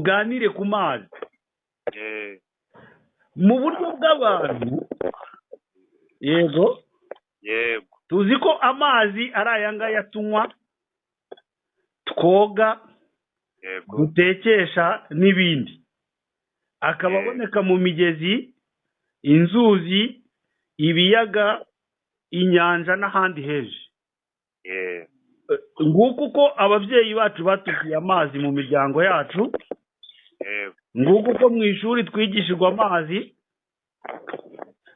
tuganire ku mazi eh, mu buryo bw'abantu. Yego, yego, tuzi ko amazi ari aya ngaya tunywa, twoga, yego, dutekesha n'ibindi, akaba aboneka mu migezi, inzuzi, ibiyaga, inyanja n'ahandi henshi. eh, Nguko uko ababyeyi bacu batubwiye amazi mu miryango yacu, yego, nguko uko mu ishuri twigishijwe amazi.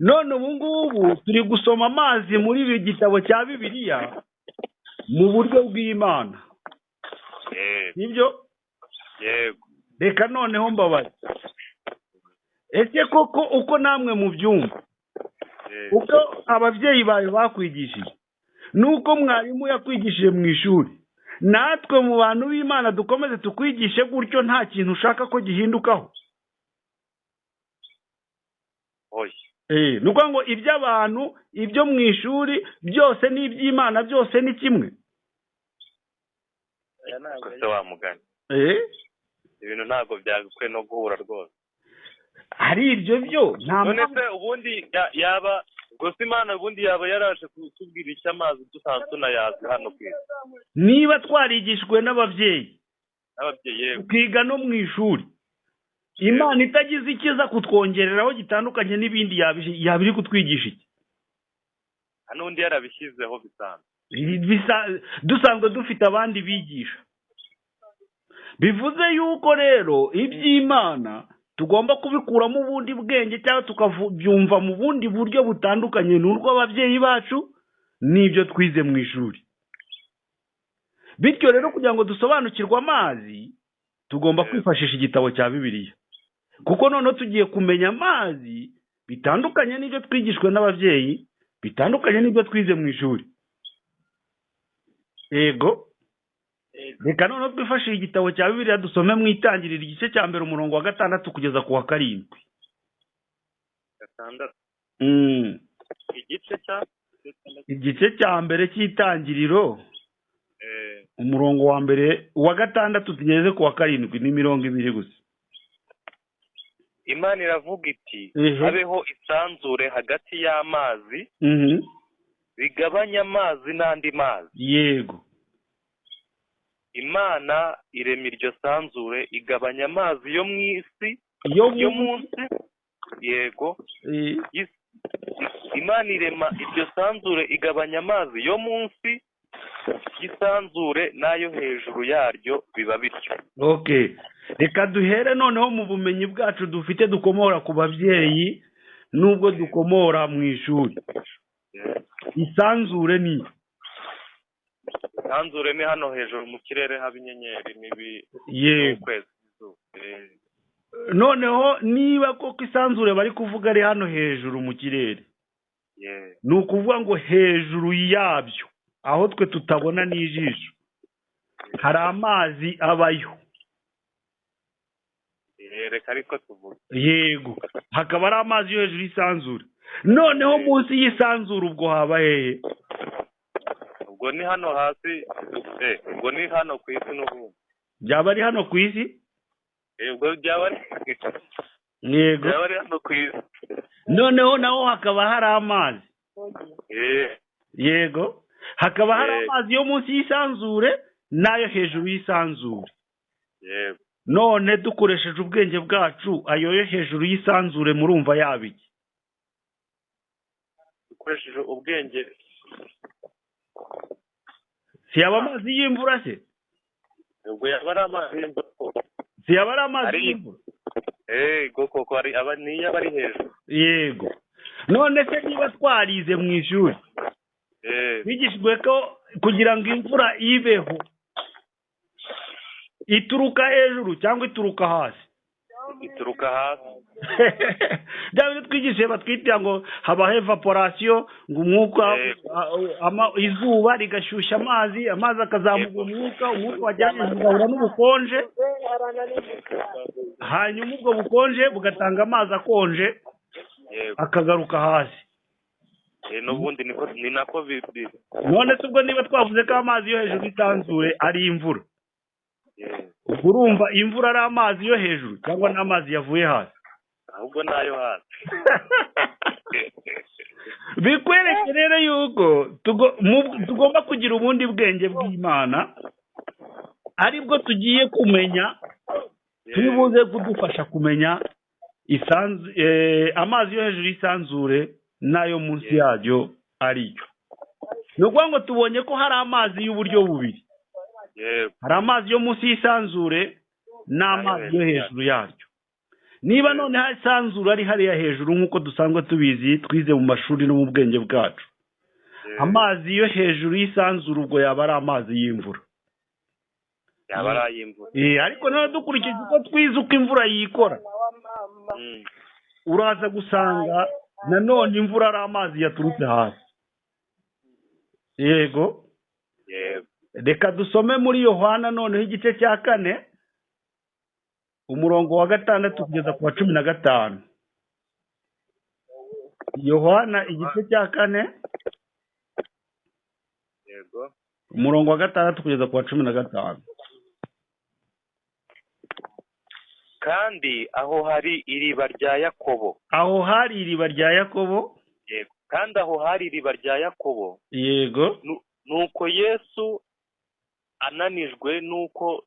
None ubu ngubu turi gusoma amazi muri ibi gitabo cya Bibiliya mu buryo bw'Imana, nibyo? yego, Reka noneho mbabaze, ese koko uko namwe mubyumva, uko ababyeyi bawe bakwigishije, nuko mwarimu yakwigishije mu ishuri, natwe mu bantu b'Imana dukomeze tukwigishe gutyo, nta kintu ushaka ko gihindukaho? oya, ni ukuvuga ngo iby'abantu, ibyo mu ishuri byose n'iby'Imana byose ni kimwe. kose wa mugani, ibintu ntabwo byagakwiye no guhura rwose. hari ibyo byo nta none mpamvu. se ubundi yaba gusa Imana ubundi yaba yaraje kutubwira icyo amazi dusanzwe tunayazi hano ku isi Niba twarigishijwe n'ababyeyi, n'ababyeyi, yego, tukiga no mu ishuri, Imana itagize ikiza kutwongereraho gitandukanye n'ibindi, yaba iri kutwigisha iki? n'undi yarabishyizeho bisanzwe. Dusanzwe dufite abandi bigisha. Bivuze yuko rero iby'Imana tugomba kubikuramo ubundi bwenge, cyangwa tukabyumva mu bundi buryo butandukanye n'urw'ababyeyi bacu n'ibyo twize mu ishuri. Bityo rero kugira ngo dusobanukirwe amazi, tugomba kwifashisha igitabo cya Bibiliya, kuko noneho tugiye kumenya amazi bitandukanye n'ibyo twigishwe n'ababyeyi, bitandukanye n'ibyo twize mu ishuri. Yego, reka noneho twifashishe igitabo cya Bibiliya, dusome mu Itangiriro igice cya mbere umurongo wa 6 kugeza ku wa 7. 6 igice cya mbere cy'Itangiriro, umurongo wa mbere wa 6 tugeze ku wa 7, ni 20 gusa. Imana iravuga iti habeho isanzure hagati y'amazi, bigabanya amazi n'andi mazi. Yego, Imana irema iryo sanzure, igabanya amazi yo mu isi, yo munsi, yego, Imana irema iryo sanzure, igabanya amazi yo munsi y'isanzure n'ayo hejuru yaryo, biba bityo. Okay, reka duhere noneho mu bumenyi bwacu dufite dukomora ku babyeyi nubwo dukomora mu ishuri. Isanzure ni isanzure ni hano hejuru mu kirere haba inyenyeri n'ukwezi. Noneho niba koko isanzure bari kuvuga ari hano hejuru mu kirere, ni ukuvuga ngo hejuru yabyo, aho twe tutabona n'ijisho, hari amazi abayo. Reka ariko tuvuga. Yego, hakaba ari amazi yo hejuru y'isanzure. Noneho munsi y'isanzure ubwo haba hehe? Ubwo ni hano hasi, ubwo ni hano ku isi n'ubundi. Byaba ari hano ku isi? Ubwo byaba ari. Yego, byaba ari hano ku isi. noneho naho hakaba hari amazi. Yego, hakaba hari amazi yo munsi y'isanzure n'ayo hejuru y'isanzure. Yego, none dukoresheje ubwenge bwacu, ayo yo hejuru y'isanzure murumva yabiki? dukoresheje ubwenge, si yaba amazi y'imvura se? ubwo yaba ari amazi y'imvura. si yaba ari amazi y'imvura? koko ari aba niyo aba ari hejuru. Yego, none se niba twarize mu ishuri, bigishijwe ko kugira ngo imvura ibeho ituruka hejuru cyangwa ituruka hasi? Ituruka hasi. Byaba twigishije batwitira ngo habaho evaporation, ngo umwuka izuba rigashyushya amazi, amazi akazamuka umwuka wajyanye kugahura n'ubukonje, hanyuma ubwo bukonje bugatanga amazi akonje akagaruka hasi. N'ubundi ni nako bibi. None se ubwo niba twavuze ko amazi yo hejuru y'isanzure ari imvura, urumva imvura ari amazi yo hejuru cyangwa n'amazi yavuye hasi? ahubwo nayo hasi. bikwereke rero yuko tugomba kugira ubundi bwenge bw'Imana aribwo tugiye kumenya turi buze kudufasha kumenya amazi yo hejuru y'isanzure n'ayo munsi yaryo ariyo. ni ukuvuga ngo tubonye ko hari amazi y'uburyo bubiri, hari amazi yo munsi y'isanzure n'amazi yo hejuru yaryo. niba noneho isanzure ari hariya hejuru nk'uko dusanzwe tubizi twize mu mashuri no mu bwenge bwacu, amazi yo hejuru y'isanzure ubwo yaba ari amazi y'imvura. ariko noneho dukurikije uko twize uko imvura yikora, uraza gusanga nanone imvura ari amazi yaturutse hasi. yego, reka dusome muri Yohana noneho igice cya 4 umurongo wa 6 kugeza ku wa 15. Yohana igice cya 4 umurongo wa 6 kugeza ku wa 15. kandi aho hari iriba rya Yakobo. Aho hari iriba rya Yakobo. Yego. Kandi aho hari iriba rya Yakobo. Yego. Nuko Yesu ananijwe nuko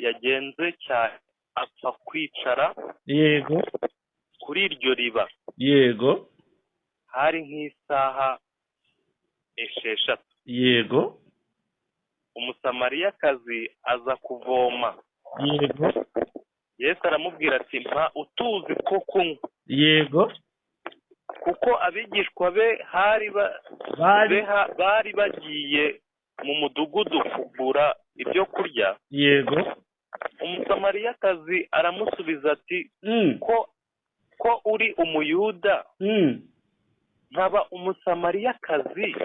yagenze cyane apfa kwicara. Yego. Kuri iryo riba. Yego. Hari nk'isaha 6. Yego. Umusamariyakazi aza kuvoma. Yego. Yesu aramubwira ati mpa utuzi ko kunywa. Yego. kuko abigishwa be bari bagiye mu mudugudu kugura ibyo kurya. Yego. Umusamariyakazi aramusubiza ati ko uri umuyuda nkaba umusamariyakazi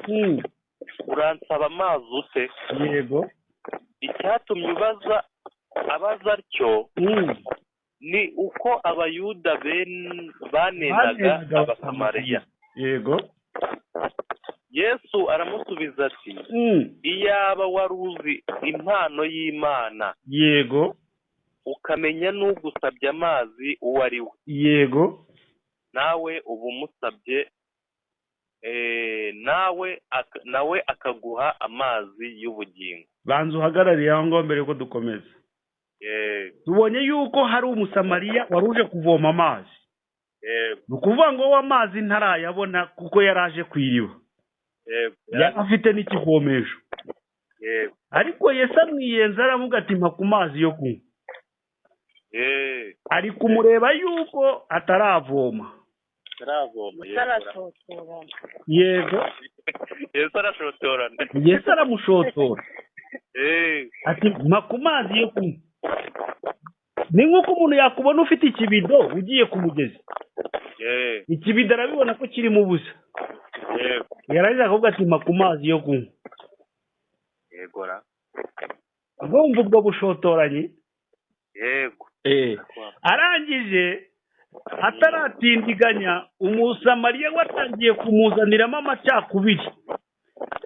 uransaba amazi ute? Yego. Icyatumye abaza atyo ni uko abayuda banenaga abasamariya. Yego. Yesu aramusubiza ati iyaba wari uzi impano y'Imana. Yego. Ukamenya n'ugusabye amazi uwo ari we. Yego. nawe uba umusabye nawe akaguha amazi y'ubugingo. Banza uhagarariye aho ngaho mbere yuko dukomeza. Tubonye yuko hari umusamariya wari uje kuvoma amazi. ni ukuvuga ngo amazi ntarayabona kuko yaraje ku iriba. afite n'ikivomesho. ariko Yesu amwiyenza aravuga ati mpa ku mazi yo kunywa. ari kumureba yuko ataravoma. Yego. Yesu aramushotora. ati mpa ku mazi yo kunywa. ni nk'uko umuntu yakubona ufite ikibido ugiye ku mugezi. ikibido arabibona ko kirimo ubusa. yarangiza akavuga ati mpa ku mazi yo kunywa. urumva ubwo bushotoranyi. arangije ataratindiganya umusamariya watangiye kumuzaniramo amacakubiri.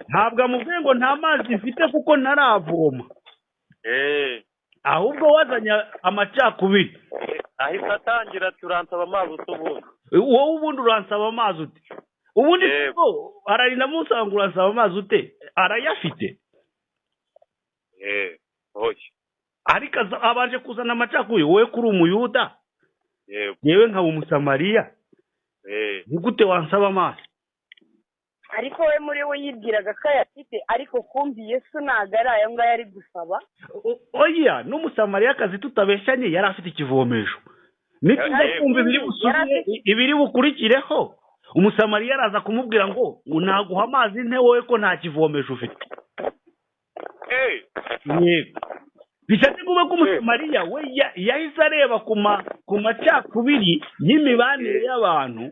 ntabwo amubwiye ngo nta mazi mfite kuko ntaravoma. ahubwo wazanye amacakubiri. ahita atangira turansaba amazi utubundi. wowe ubundi uransaba amazi ute? ubundi ararinda musanga ngo uransaba amazi ute? arayafite. ariko abanje kuzana amacakubiri. wowe kuri umuyuda, yewe nkaba umusamariya, ni gute wansaba amazi? ariko we muri we yibwiraga ko ayafite, ariko kumbi Yesu ntabwo ari ayo ngayo ari gusaba. oya, n'umusamariyakazi tutabeshanye yari afite ikivomesho. nituza kumva ibiri bukurikireho, umusamariya araza kumubwira ngo naguha amazi nte wowe ko nta kivomesho ufite. yego. bishatse kuba ko umusamariya we yahise areba ku macakubiri y'imibanire y'abantu,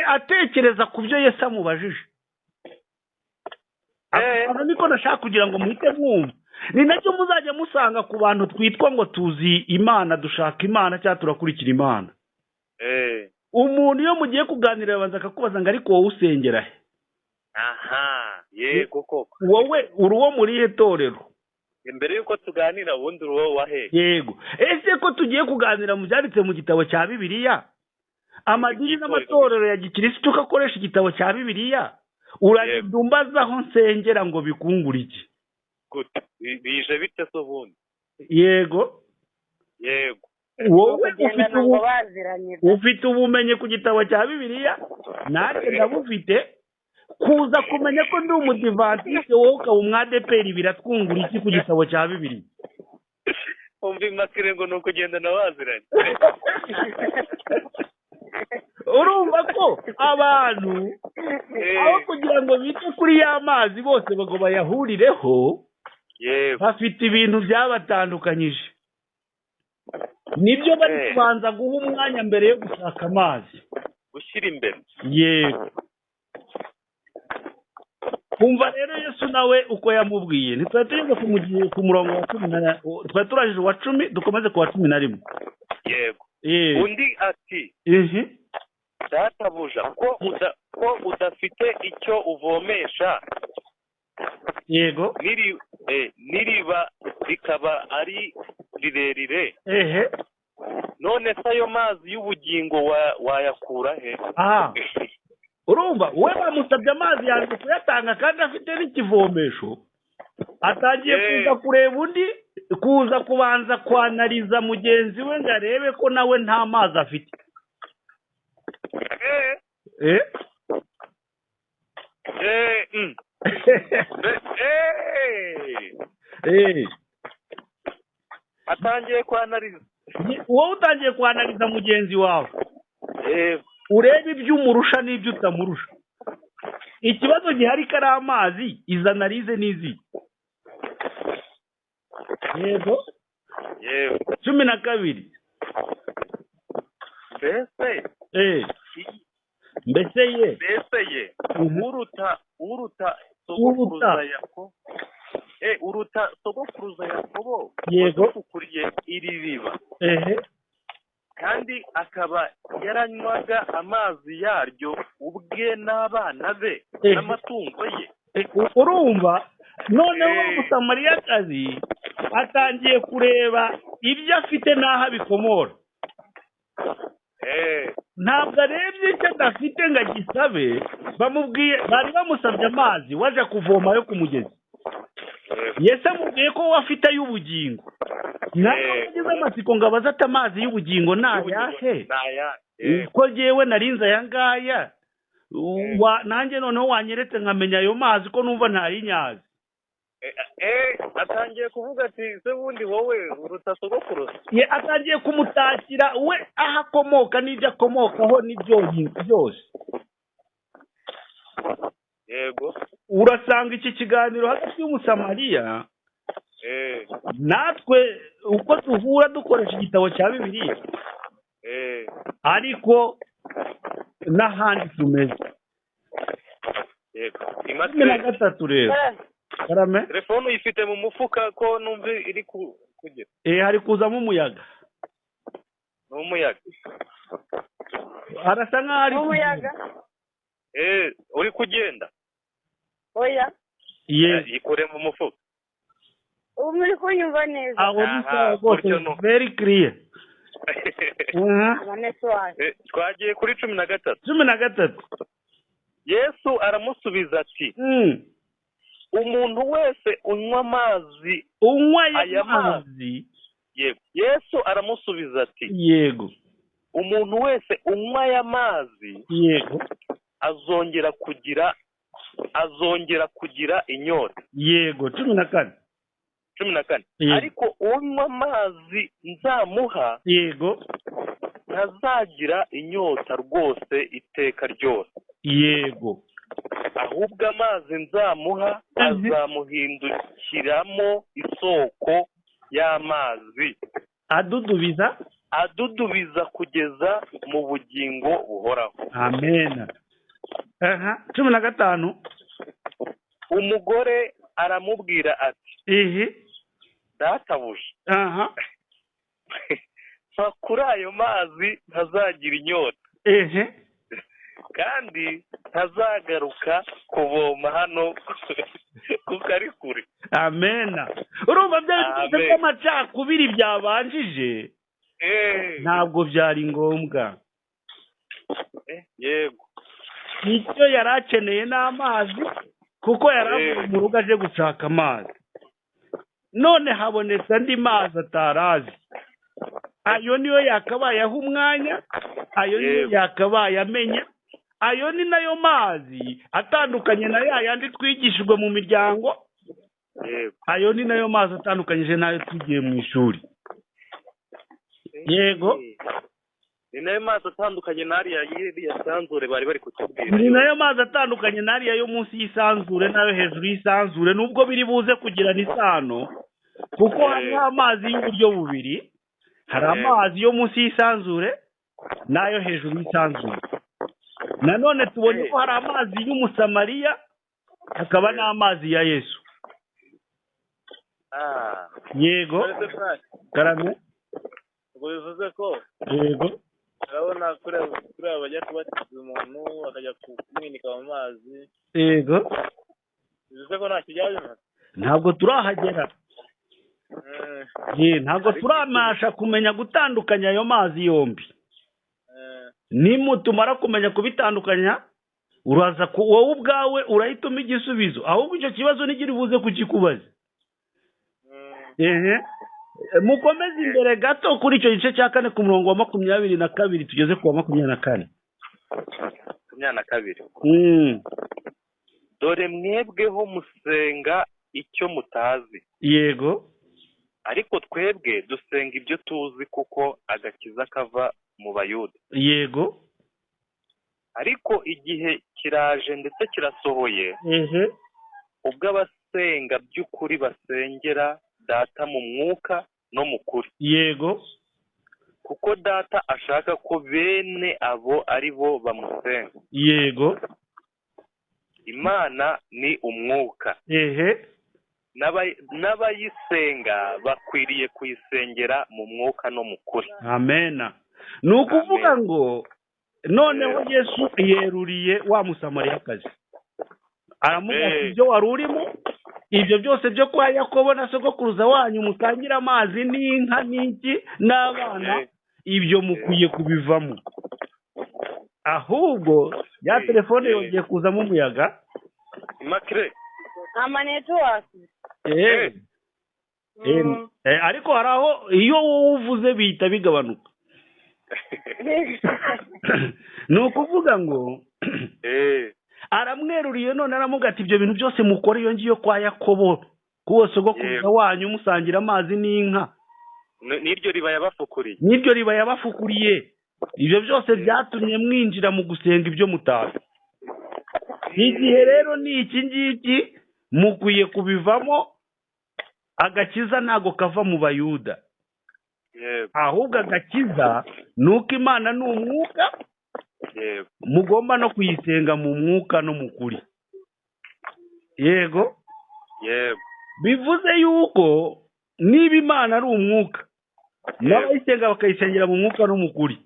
atekereza ku byo Yesu amubajije. aha niko nashaka kugira ngo muhite mwumva. ni nacyo muzajya musanga ku bantu twitwa ngo tuzi Imana, dushaka Imana cyangwa turakurikira Imana. umuntu iyo mugiye kuganira abanza akakubaza ngo ariko wowe usengera he? yego koko. wowe uri uwo muri irihe torero? imbere y'uko tuganira ubundi uri wowe wahe yego ese ko tugiye kuganira mu byanditse mu gitabo cya bibiliya amadini n'amatorero ya gikirisitu ko akoresha igitabo cya bibiliya uragenda aho nsengera ngo bikungure iki gute bije bite se ubundi yego wowe ufite ubumenyi ku gitabo cya bibiliya nanjye ndabufite kuza kumenya ko ndi umudivantiste wowe ukaba umwadeperi biratwungura iki ku gitabo cya bibiliya umva imakire ngo ni ukugendana waziranye urumva ko abantu aho kugira ngo bite kuri ya mazi bose ngo bayahurireho bafite ibintu byabatandukanyije nibyo bari kubanza guha umwanya mbere yo gushaka amazi gushyira imbere yego kumva rero Yesu nawe uko yamubwiye ntitwari tugeze ku murongo wa 10 twari turangije uwa 10 dukomeze ku wa 11 yego undi ati databuja ko udafite icyo uvomesha yego n'iriba rikaba ari rirerire none se ayo mazi y'ubugingo wayakura he urumva we bamusabye amazi yanjye kuyatanga kandi afite n'ikivomesho atangiye kuza kureba undi kuza kubanza kwanariza mugenzi we ngo arebe ko nawe nta mazi afite atangiye kwanariza wowe utangiye kwanariza mugenzi wawe urebe ibyo umurusha n'ibyo utamurusha ikibazo gihari ko ari amazi izo analize n'izi yego 12 mbese ye uruta sogokuruza Yakobo yego ukuriye iri riba kandi akaba yaranywaga amazi yaryo ubwe n'abana be n'amatungo ye urumva noneho umusamariyakazi atangiye kureba ibyo afite n'aho abikomora ntabwo arebye icyo adafite ngo agisabe bari bamusabye amazi waje kuvoma yo ku mugezi Yesu amubwiye ko afite ay'ubugingo ntabwo yagize amatsiko ngo abaze ati amazi y'ubugingo ni ayahe ko yewe narinze aya ngaya nanjye noneho wanyeretse nkamenya ayo mazi ko numva ntayinyazi atangiye kuvuga ati se bundi wowe uruta sogokuruza atangiye kumutakira we aho akomoka n'ibyo akomokaho byose yego urasanga iki kiganiro hagati y'umusamariya natwe uko duhura dukoresha igitabo cya bibiliya ariko n'ahandi tumeze yego 13 rero karame telefone uyifite mu mufuka ko numva iri kugera hari kuzamo umuyaga n'umuyaga arasa nk'aho ari umuyaga uri kugenda oya ikure mu mufuka ubu muri kunyumva neza aho ni sawa rwose very clear twagiye kuri 13 Yesu aramusubiza ati umuntu wese unywa amazi aya mazi yego Yesu aramusubiza ati yego umuntu wese unywa aya mazi yego azongera kugira inyota yego 14 ariko unywa amazi nzamuha yego ntazagira inyota rwose iteka ryose yego ahubwo amazi nzamuha azamuhindukiramo isoko y'amazi adudubiza kugeza mu bugingo buhoraho amen 15 umugore aramubwira ati databuja mpa kuri ayo mazi ntazagira inyota kandi ntazagaruka kuvoma hano kuko ari kure amena urumva bya bintu byose by'amacakubiri byabanjije ntabwo byari ngombwa. yego icyo yari akeneye n'amazi kuko yari avuye mu rugo aje gushaka amazi, none habonetse andi mazi atarazi. ayo niyo yakabaye aha umwanya, ayo niyo yakabaye amenya, ayo ni nayo mazi atandukanye na ya yandi twigishijwe mu miryango, ayo ni nayo mazi atandukanyije n'ayo twigiye mu ishuri. yego ni nayo mazi atandukanye n'ariya y'iriya sanzure bari bari kutubwira. ni nayo mazi atandukanye n'ariya yo munsi y'isanzure n'ayo hejuru y'isanzure, nubwo biri buze kugirana isano kuko hariho amazi y'uburyo bubiri, hari amazi yo munsi y'isanzure n'ayo hejuru y'isanzure. nanone tubonye ko hari amazi y'umusamariya hakaba n'amazi ya Yesu. yego karame. ubwo bivuze ko yego urabona kuriya bajya kubatiza umuntu akajya kumwinika mu mazi, yego bivuze ko ntacyo byaba ntabwo turahagera. ntabwo turamasha kumenya gutandukanya ayo mazi yombi. nimutumara kumenya kubitandukanya uraza wowe ubwawe urahitamo igisubizo, ahubwo icyo kibazo ntigire buze kukikubaza. mukomeze imbere gato kuri icyo gice cya 4 ku murongo wa 22 tugeze ku wa 24. 22. dore mwebweho musenga icyo mutazi. yego ariko twebwe dusenga ibyo tuzi kuko agakiza kava mu Bayuda. yego ariko igihe kiraje ndetse kirasohoye ubwo abasenga by'ukuri basengera data mu mwuka no mu kuri. yego kuko data ashaka ko bene abo ari bo bamusenga. yego Imana ni umwuka. n'abayisenga bakwiriye kuyisengera mu mwuka no mu kuri. amena. ni ukuvuga ngo noneho Yesu yeruriye wa musamariyakazi aramubwira ibyo wari urimo, ibyo byose byo kwa Yakobo na sogokuruza wanyu mutangira amazi n'inka n'iki n'abana, ibyo mukwiye kubivamo. ahubwo ya telefone yongeye kuzamo umuyaga. Makire amanetiwaki. ariko hari aho iyo wowe uvuze bihita bigabanuka. ni ukuvuga ngo aramweruriye none aramubwira ati ibyo bintu byose mukora iyo ngiyo kwa Yakobo kuwo sogokuruza wanyu musangira amazi n'inka, n'iryo riba yabafukuriye. ibyo byose byatumye mwinjira mu gusenga ibyo mutazi. igihe rero ni iki ngiki mukwiye kubivamo. agakiza ntago kava mu Bayuda, ahubwo agakiza ni uko Imana ni umwuka, mugomba no kuyisenga mu mwuka no mu kuri. yego bivuze yuko niba Imana ari umwuka n'abayisenga bakayisengera mu mwuka no mu kuri,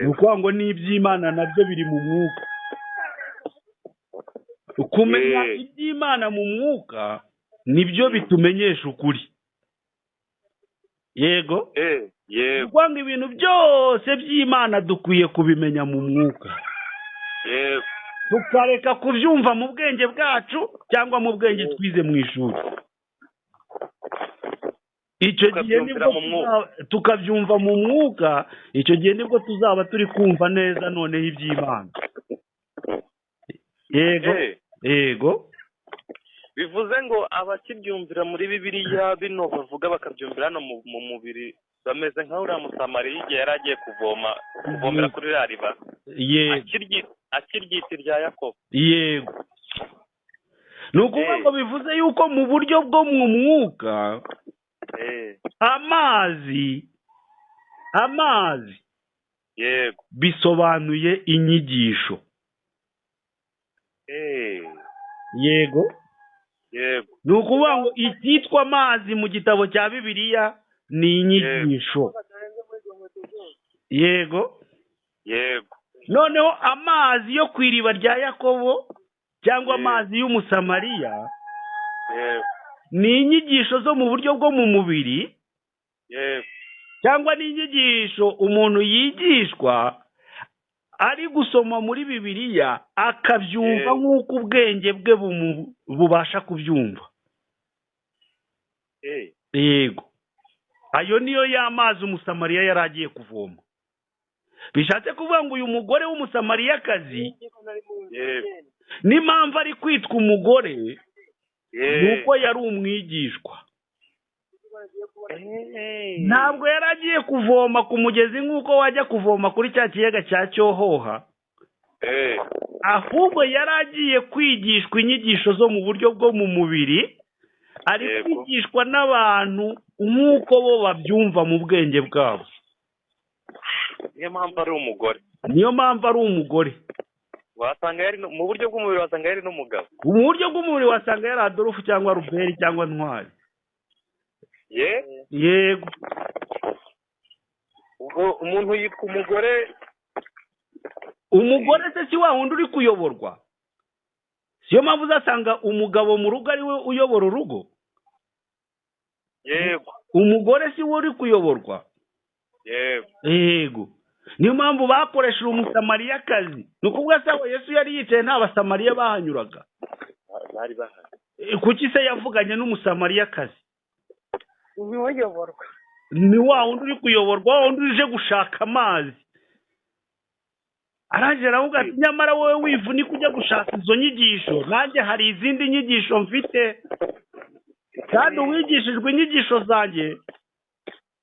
ni ukuvuga ngo n'iby'Imana nabyo biri mu mwuka. kumenya iby'Imana mu mwuka nibyo bitumenyesha ukuri. yego kuvuga ngo ibintu byose by'Imana dukwiye kubimenya mu mwuka, tukareka kubyumva mu bwenge bwacu cyangwa mu bwenge twize mu ishuri. icyo gihe nibwo tukabyumva mu mwuka, icyo gihe nibwo tuzaba turi kumva neza noneho iby'Imana. yego bivuze ngo abakibyumvira muri Bibiliya bino bavuga bakabyumvira hano mu mubiri bameze nka uriya musamariya igihe yari agiye kuvomera kuri ririya riba, akiryita irya Yakobo. yego ni ukuvuga ngo bivuze yuko mu buryo bwo mu mwuka amazi bisobanuye inyigisho. yego ni ukuvuga ngo icyitwa amazi mu gitabo cya Bibiliya ni inyigisho. yego noneho amazi yo ku iriba rya Yakobo cyangwa amazi y'umusamariya ni inyigisho zo mu buryo bwo mu mubiri yego cyangwa ni inyigisho umuntu yigishwa ari gusoma muri bibiliya akabyumva nk'uko ubwenge bwe bubasha kubyumva. Yego, ayo niyo y'amazi umusamariya yari agiye kuvoma. Bishatse kuvuga ngo uyu mugore w'umusamariyakazi n'impamvu ari kwitwa umugore nuko yari umwigishwa. Ntabwo yari agiye kuvoma ku mugezi nk'uko wajya kuvoma kuri cya kiyaga cya Cyohoha, ahubwo yari agiye kwigishwa inyigisho zo mu buryo bwo mu mubiri, ari kwigishwa n'abantu nk'uko bo babyumva mu bwenge bwabo. niyo mpamvu ari umugore. Niyo mpamvu ari umugore. Wasanga yari mu buryo bw'umubiri, wasanga yari n'umugabo. Mu buryo bw'umubiri wasanga yari Adolphe cyangwa Ruberi cyangwa Ntwari. Yego. Ubwo umuntu yitwa umugore. Umugore se si wa wundi uri kuyoborwa? Siyo mpamvu uzasanga umugabo mu rugo ari we uyobora urugo? Yego. Umugore si we uri kuyoborwa? Yego. Niyo mpamvu bakoresheje umusamariyakazi. Ni ukuvuga se Yesu yari yicaye nta basamariya bahanyuraga? Bari bahari. Kuki se yavuganye n'umusamariyakazi? Ni uyoborwa. Ni wa wundi uri kuyoborwa, wa wundi uje gushaka amazi. Araje aravuga ati nyamara wowe wivunika ujya gushaka izo nyigisho, nanjye hari izindi nyigisho mfite, kandi uwigishijwe inyigisho zanjye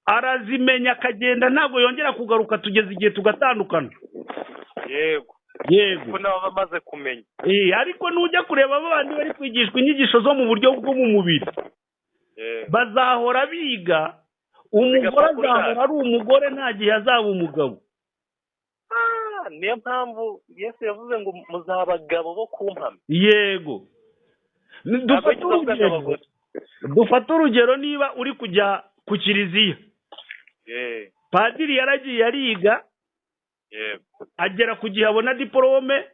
arazimenya akagenda ntabwo yongera kugaruka tugeze igihe tugatandukana. Yego. Yego. Nabo bamaze kumenya. Ariko nujya kureba abandi bari kwigishwa inyigisho zo mu buryo bwo mu mubiri, bazahora biga, umugore azahora ari umugore nta gihe azaba umugabo. Niyo mpamvu Yesu yavuze ngo muzaba abagabo bo kumpamya. Yego. Dufate urugero niba uri kujya ku kiliziya. Padiri yaragiye ariga, agera ku gihe abona diporome,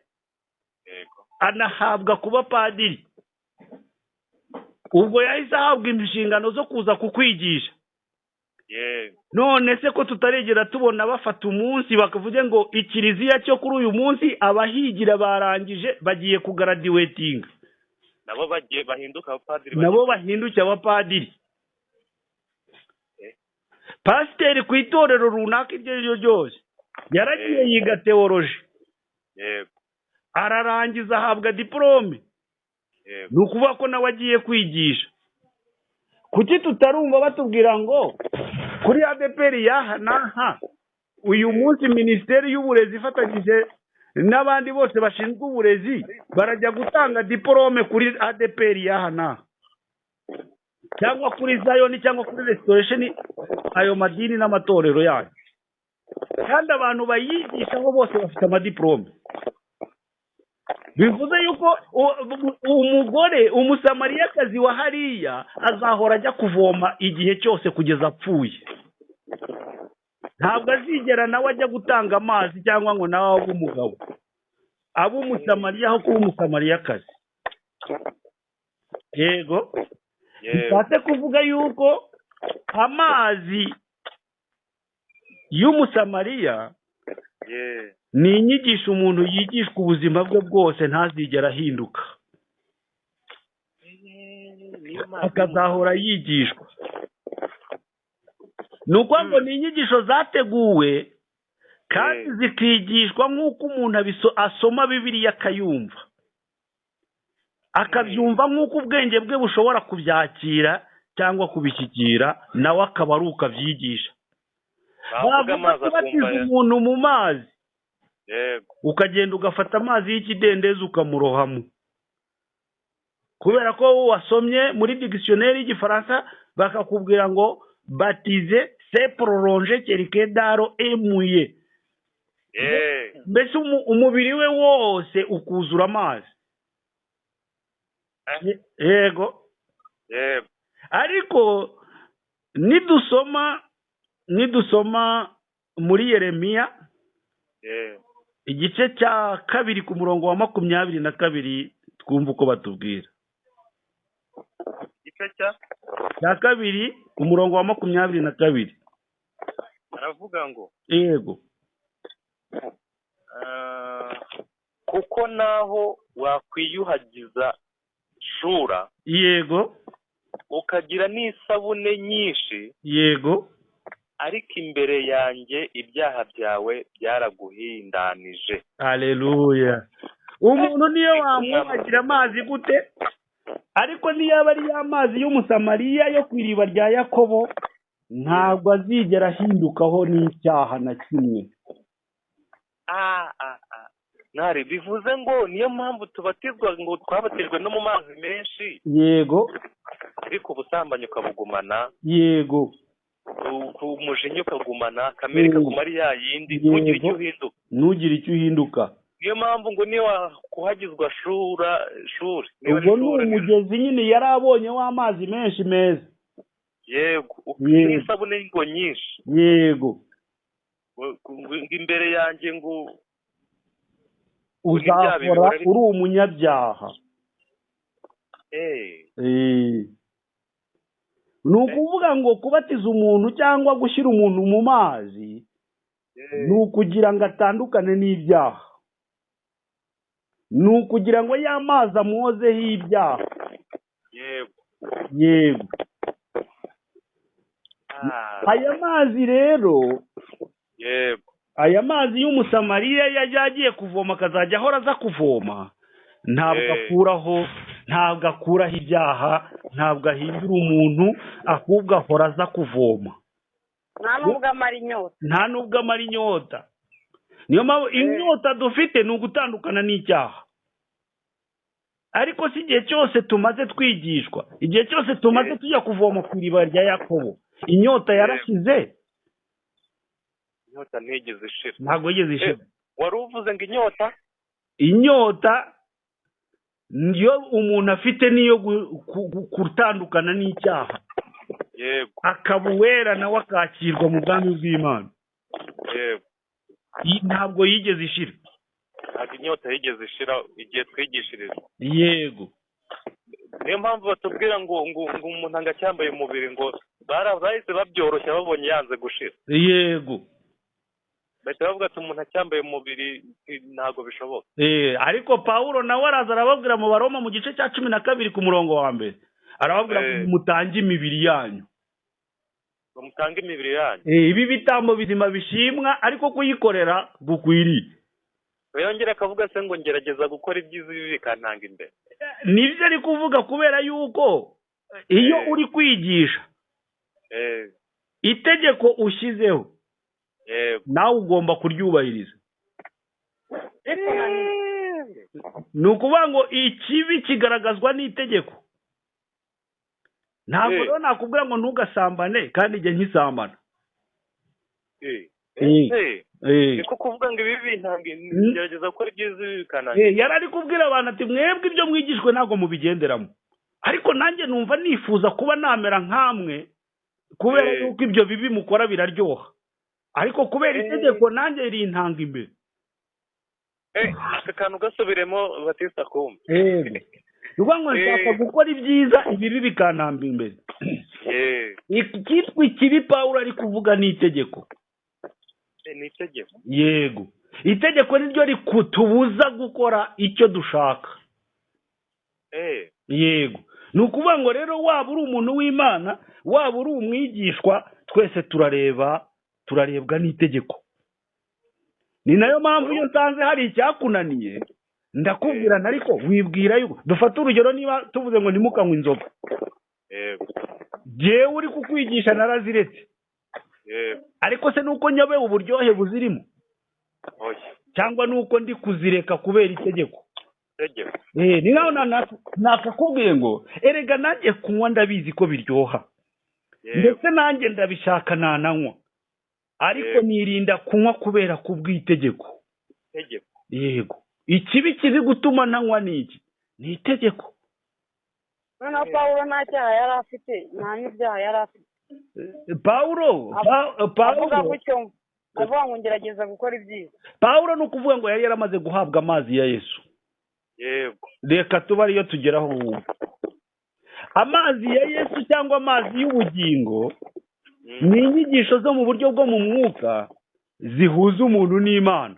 anahabwa kuba padiri. Ubwo yahise ahabwa inshingano zo kuza kukwigisha. None se ko tutaregera tubona bafata umunsi bakavuga ngo ikiliziya cyo kuri uyu munsi abahigira barangije bagiye kugaradiwetinga, nabo bagiye bahinduka abapadiri, nabo bahinduke abapadiri. Pasiteri ku itorero runaka iryo ari ryo ryose yaragiye yiga teoloji, ararangiza ahabwa diporome. Ni ukuvuga ko nawe agiye kwigisha. Kuki tutarumva batubwira ngo kuri ADPR yaha naha uyu munsi minisiteri y'uburezi ifatanyije n'abandi bose bashinzwe uburezi barajya gutanga diporome kuri ADPR yaha naha, cyangwa kuri Zion cyangwa kuri Restoration, ayo madini n'amatorero yayo, kandi abantu bayigishaho bose bafite amadiporome. Bivuze yuko umugore umusamariyakazi wa hariya azahora ajya kuvoma igihe cyose kugeza apfuye. Ntabwo azigera nawe ajya gutanga amazi cyangwa ngo nawe abe umugabo, abe umusamariya aho kuba umusamariyakazi. Yego. Bishatse kuvuga yuko amazi y'umusamariya ni inyigisho umuntu yigishwa ubuzima bwe bwose ntazigera ahinduka, akazahora yigishwa. Ni ukuvuga ngo ni inyigisho zateguwe kandi zikigishwa nk'uko umuntu asoma Bibiliya akayumva, akabyumva nk'uko ubwenge bwe bushobora kubyakira cyangwa kubishyikira, nawe akaba ari ukabyigisha. Bavuga ko batiza umuntu mu mazi, ukagenda ugafata amazi y'ikidendezi ukamurohamo, kubera ko wasomye muri dictionnaire y'Igifaransa bakakubwira ngo batize se prolonger quelque daro emuye. Mbese umubiri we wose ukuzura amazi. Yego. Ariko nidusoma muri Yeremiya igice cya 2 ku murongo wa 22 twumva uko batubwira. igice cya kabiri umurongo wa 22 aravuga ngo yego kuko naho wakwiyuhagiza shura yego ukagira n'isabune nyinshi yego ariko imbere yanjye ibyaha byawe byaraguhindanije. haleluya. Umuntu niyo wamwuhagira amazi gute, ariko niyo aba ari amazi y'umusamariya yo ku iriba rya Yakobo ntabwo azigera ahindukaho n'icyaha na kimwe. Ntari bivuze ngo niyo mpamvu tubatizwa ngo twabatijwe no mu mazi menshi. Yego. Ariko ubusambanyi ukabugumana. Yego. Umujinya ukagumana, kamere ikaguma ari ya yindi, ntugire icyo uhinduka. Ntugire icyo uhinduka. Niyo mpamvu ngo niyo wakuhagizwa shuri. Ubwo ni umugezi nyine yari abonye w'amazi menshi meza. Yego. Ukwiriye isabune ngo nyinshi. Yego. Imbere yanjye ngo uzakora uri umunyabyaha. Ni ukuvuga ngo kubatiza umuntu cyangwa gushyira umuntu mu mazi ni ukugira ngo atandukane n'ibyaha, ni ukugira ngo ya mazi amwozeho ibyaha. Yego. Aya mazi rero, aya mazi y'umusamariya yajya agiye kuvoma akazajya ahora aza kuvoma, ntabwo akuraho ibyaha, ntabwo ahindura umuntu, ahubwo ahora aza kuvoma. nta nubwo amara inyota. Niyo mpamvu inyota dufite ni ugutandukana n'icyaha. Ariko si igihe cyose tumaze twigishwa, igihe cyose tumaze tujya kuvoma ku iriba rya Yakobo, inyota yarashize. Inyota ntigeze ishira. Ntabwo yigeze ishira. Wari uvuze ngo inyota niyo umuntu afite niyo gutandukana n'icyaha. Yego. Akaba uwera nawe akakirwa mu bwami bw'Imana. Yego. Ntabwo yigeze ishira. Ntabwo inyota yigeze ishira igihe twigishiriza. Yego. Niyo mpamvu batubwira ngo umuntu angacyambaye umubiri ngo bahise babyoroshya babonye yanze gushira. Yego. Bahita bavuga ati umuntu acyambaye umubiri ntabwo bishoboka. Ariko Pawulo nawe araza arababwira mu Baroma mu gice cya 12 ku murongo wa mbere, arababwira ngo mutange imibiri yanyu. Mutange imibiri yanyu. Ibi bitambo bizima bishimwa, ariko kuyikorera gukwiriye. Yongera akavuga se ngo ngerageza gukora ibyiza ibi bikantanga imbere. Nibyo ari kuvuga, kubera yuko iyo uri kwigisha itegeko ushyizeho nawe ugomba kuryubahiriza. Ni ukuvuga ngo ikibi kigaragazwa n'itegeko. Ntabwo rero nakubwira ngo ntugasambane kandi igihe nkisambana. Niko kuvuga ngo ibi bintange ngerageza gukora ibyiza bikananga. Yari ari kubwira abantu ati mwebwe ibyo mwigishwe ntabwo mubigenderamo, ariko nanjye numva nifuza kuba namera nkamwe, kubera yuko ibyo bibi mukora biraryoha, ariko kubera itegeko nanjye rintanga imbere. Aka kantu gasubiremo Batista kumva. Nuvuga ngo nshaka gukora ibyiza, ibibi bikantamba imbere. Ikitwa ikibi Pawulo ari kuvuga ni itegeko. Ni itegeko. Yego. Itegeko niryo rikutubuza gukora icyo dushaka. Yego. Ni ukuvuga ngo rero waba uri umuntu w'Imana, waba uri umwigishwa, twese turarebwa n'itegeko. Ni nayo mpamvu iyo nsanze hari icyakunaniye ndakubwirana, ariko wibwira yuko dufata urugero, niba tuvuze ngo ntimukanywe inzoga, jewe uri kukwigisha naraziretse, ariko se nuko nyobewe uburyohe buzirimo, cyangwa nuko ndi kuzireka kubera itegeko? Ni naho nakakubwiye ngo erega nanjye kunywa ndabizi ko biryoha, ndetse nanjye ndabishaka nananywa, ariko nirinda kunywa kubera kubw'itegeko. Yego. Ikibi kiri gutuma nanywa n'iki? Ni itegeko. Noneho Pawulo nta cyaha yari afite, nta n'ibyaha yari afite. Pawulo avuga ngo ngerageza gukora ibyiza. Pawulo ni ukuvuga ngo yari yaramaze guhabwa amazi ya Yesu. Yego. Reka tuba ariyo tugeraho ubu. amazi ya yesu cyangwa amazi y'ubugingo ni inyigisho zo mu buryo bwo mu mwuka zihuza umuntu n'imana.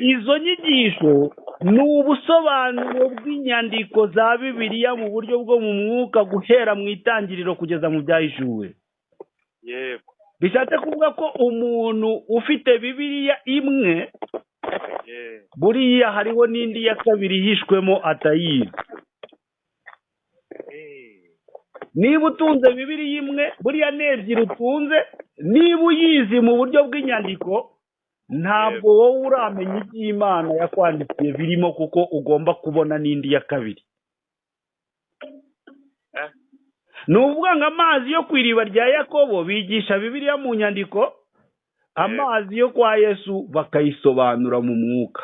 Izo nyigisho ni ubusobanuro bw'inyandiko za bibiliya mu buryo bwo mu mwuka guhera mu itangiriro kugeza mu byahishuwe. yego Bishatse kuvuga ko umuntu ufite bibiliya imwe buriya hariho n'indi ya kabiri yishwemo atayizi. Niba utunze bibiliya imwe buriya n'ebyiri utunze, niba uyizi mu buryo bw'inyandiko ntabwo wowe uramenya iby'Imana yakwandikiye birimo, kuko ugomba kubona n'indi ya kabiri. Ni ukuvuga ngo amazi yo ku iriba rya Yakobo bigisha bibiliya mu nyandiko, amazi yo kwa Yesu bakayisobanura mu mwuka.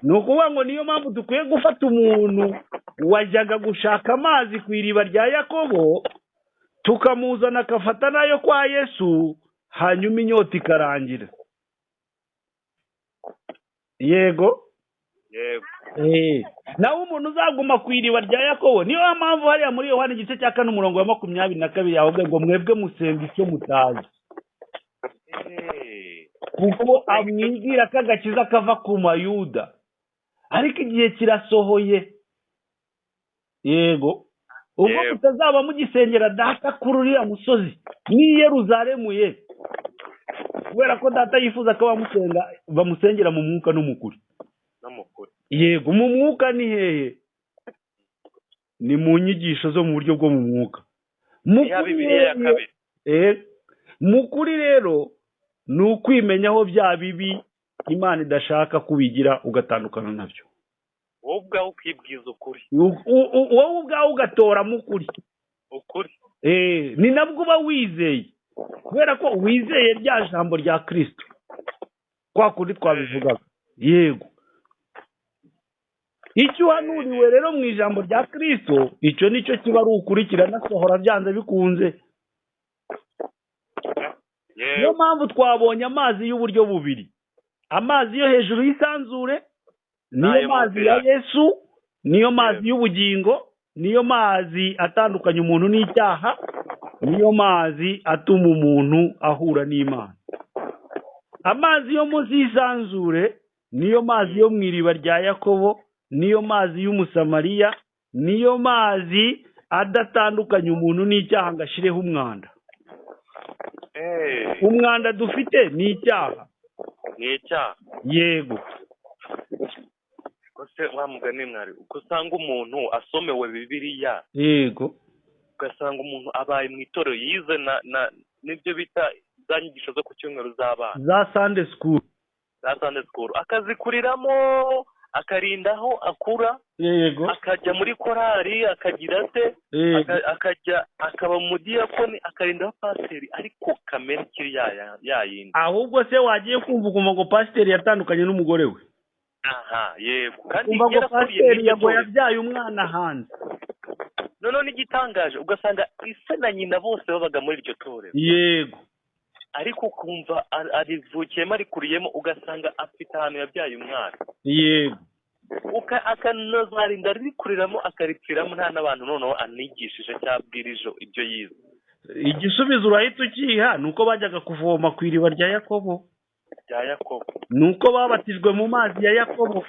Ni ukuvuga ngo niyo mpamvu dukwiye gufata umuntu wajyaga gushaka amazi ku iriba rya Yakobo tukamuzana akafata nayo kwa Yesu, hanyuma inyota ikarangira. Yego nawe umuntu uzaguma ku iriba rya Yakobo, niyo mpamvu hariya muri Yohana igice cya 4 umurongo wa 22 yavuga ngo mwebwe musenga icyo mutazi, kuko amwibwira ko agakiza kava ku Mayuda, ariko igihe kirasohoye. Yego ubwo mutazaba mugisengera data kuri uriya musozi ni Yerusalemu ye, kubera ko data yifuza ko bamusengera mu mwuka no mu kuri. Yego mu mwuka ni hehe? Ni mu nyigisho zo mu buryo bwo mu mwuka. Mu kuri rero ni ukwimenyaho bya bibi Imana idashaka kubigira ugatandukana nabyo. wowe ubwawe ukibwiza ukuri, wowe ubwawe ugatora mu kuri. ukuri ni nabwo uba wizeye, kubera ko wizeye rya jambo rya Kristo kwa kundi twabivugaga. Yego icyo uhanuriwe rero mu ijambo rya Kristo, icyo nicyo kiba ari ukurikirana sohora byanze bikunze. Niyo mpamvu twabonye amazi y'uburyo bubiri: amazi yo hejuru y'isanzure niyo mazi ya Yesu, niyo mazi y'ubugingo, niyo mazi atandukanya umuntu n'icyaha, niyo mazi atuma umuntu ahura n'Imana. Amazi yo munsi y'isanzure niyo mazi yo mu iriba rya Yakobo, niyo mazi y'umusamariya, niyo mazi adatandukanya umuntu n'icyaha ngo ashireho umwanda. Umwanda dufite ni icyaha. Yego kose wa mugani mwari uko usanga umuntu asomewe bibiliya, yego ugasanga umuntu abaye mu itorero yize n'ibyo bita za nyigisho zo ku cyumweru z'abana, za Sunday school, akazikuriramo akarindaho akura. Yego akajya muri korari akagira se, akaba mu diyakoni akarindaho pasiteri, ariko kamere kiri yayindi. Ahubwo se wagiye kumva ukumva ngo pasiteri yatandukanye n'umugore we? Yego kandi kumva ngo pasiteri yabyaye umwana hanze. Noneho n'igitangaje ugasanga ise na nyina bose babaga muri iryo torero. Yego ariko ukumva arivukiyemo arikuriyemo, ugasanga afite ahantu yabyaye umwana. Yego akanazarinda rikuriramo akaripfiramo nta n'abantu noneho anigishije cyabwirije ibyo yize. Igisubizo urahita ukiha, nuko bajyaga kuvoma ku iriba rya Yakobo. Nuko babatijwe mu mazi ya Yakobo.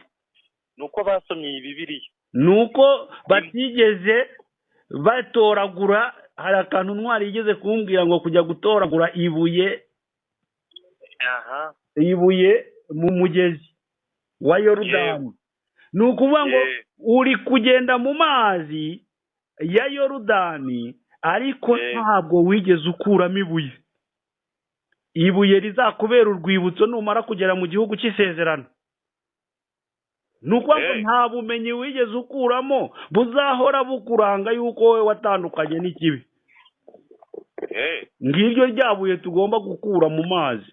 Nuko basomye iyi bibiliya. Nuko batigeze batoragura. Hari akantu ntwari yigeze kumbwira ngo kujya gutoragura ibuye mu mugezi wa Yorodani. Ni ukuvuga ngo uri kugenda mu mazi ya Yorodani, ariko ntabwo wigeze ukuramo ibuye rizakubera urwibutso numara kugera mu gihugu cy'isezerano. Ni ukuvuga ngo nta bumenyi wigeze ukuramo buzahora bukuranga yuko wowe watandukanye n'ikibi. Ngiryo ryabuye tugomba gukura mu mazi.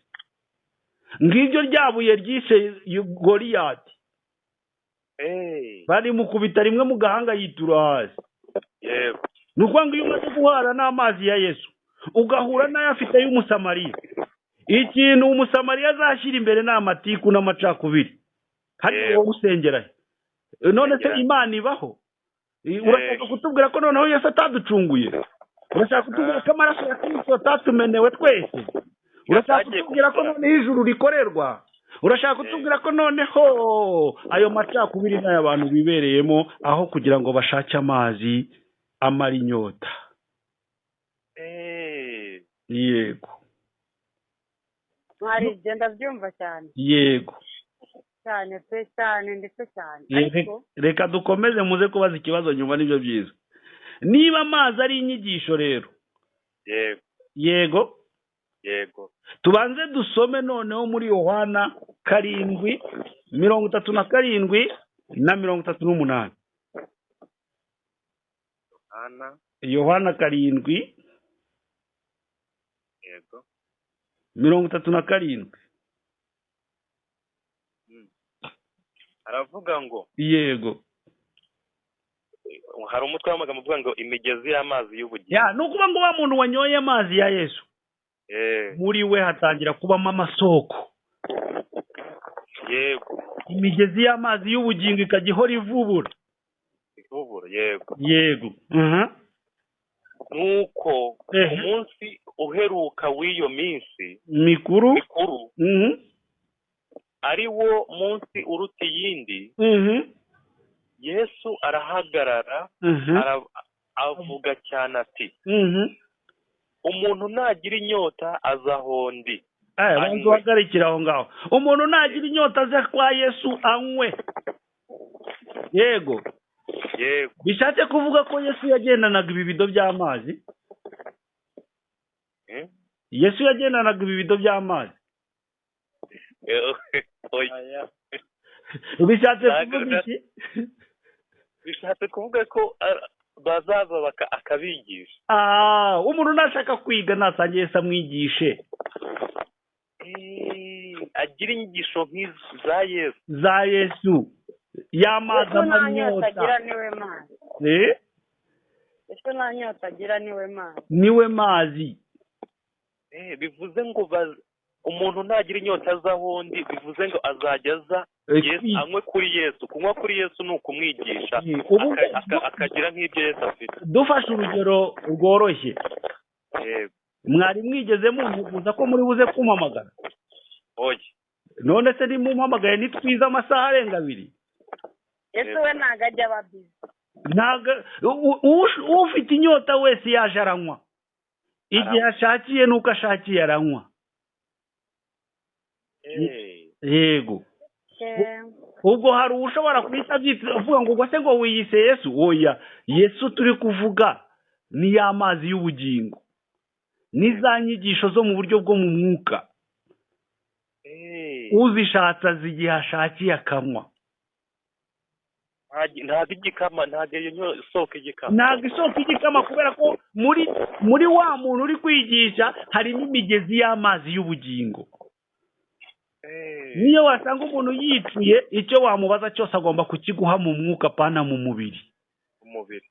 Ngiryo ryabuye ryishe Goliyati. Bari mukubita rimwe mu gahanga yitura hasi. Ni ukuvuga ngo iyo umaze guhara n'amazi ya Yesu ugahura n'ayo afite y'umusamariya, ikintu umusamariya azashyira imbere ni amatiku n'amacakubiri. Hari wowe usengera none se imana ibaho urashaka kutubwira ko noneho Yesu ataducunguye urashaka kutubwira ko amaraso ya Kristo atatumenewe twese urashaka kutubwira ko noneho ijuru rikorerwa urashaka kutubwira ko noneho ayo macakubiri n'ay'abantu bibereyemo aho kugira ngo bashake amazi amara inyota yego mwari igenda byumva cyane yego cyane pe cyane ndetse cyane reka dukomeze muze kubaza ikibazo nyuma nibyo byiza niba amazi ari inyigisho rero yego tubanze dusome noneho muri Yohana 7:37 na 38 Yohana 7 37 aravuga ngo yego hari umutwe w'amagambo uvuga ngo imigezi y'amazi y'ubugingo ni ukuvuga ngo wa muntu wanyoye amazi ya Yesu muri we hatangira kubamo amasoko yego imigezi y'amazi y'ubugingo ikajya ihora ivubura yego nuko umunsi uheruka w'iyo minsi mikuru ari wo munsi uruta iyindi Yesu arahagarara avuga cyane ati umuntu nagira inyota azahondi banza uhagarikira aho ngaho umuntu nagira inyota aze kwa Yesu anywe yego bishatse kuvuga ko Yesu yagendanaga ibibido by'amazi Yesu yagendanaga ibibido by'amazi bishatse kuvuga iki bishatse kuvuga ko bazaza akabigisha umuntu nashaka kwiga nasangiye Yesu amwigishe agira inyigisho nk'iza Yesu za Yesu y'amazi amanyota Yesu nta nyota agira niwe mazi bivuze ngo umuntu nagira inyota azahondi bivuze ngo azajya aza Yesu anywe kuri Yesu kunywa kuri Yesu ni ukumwigisha akagira nk'ibyo Yesu afite dufashe urugero rworoshye mwari mwigeze muvuza ko muri buze kumpamagara none se nimumpamagaye nitwiza amasaha arenga 2 Yesu we ntago ajya aba bizi ufite inyota wese yaje aranywa igihe ashakiye nuko ashakiye aranywa yego ubwo hari ushobora kwita uvuga ngo ubwo se ngo wiyise Yesu oya Yesu turi kuvuga ni y'amazi y'ubugingo n'iza nyigisho zo mu buryo bwo mu mwuka uzishatse igihe ashakiye akanywa ntabwo igikama ntabwo iyo isoko igikama ntabwo isoko igikama kubera ko muri wa muntu uri kwigisha harimo imigezi y'amazi y'ubugingo niyo wasanga umuntu yicuye icyo wamubaza cyose agomba kukiguha mu mwuka pana mu mubiri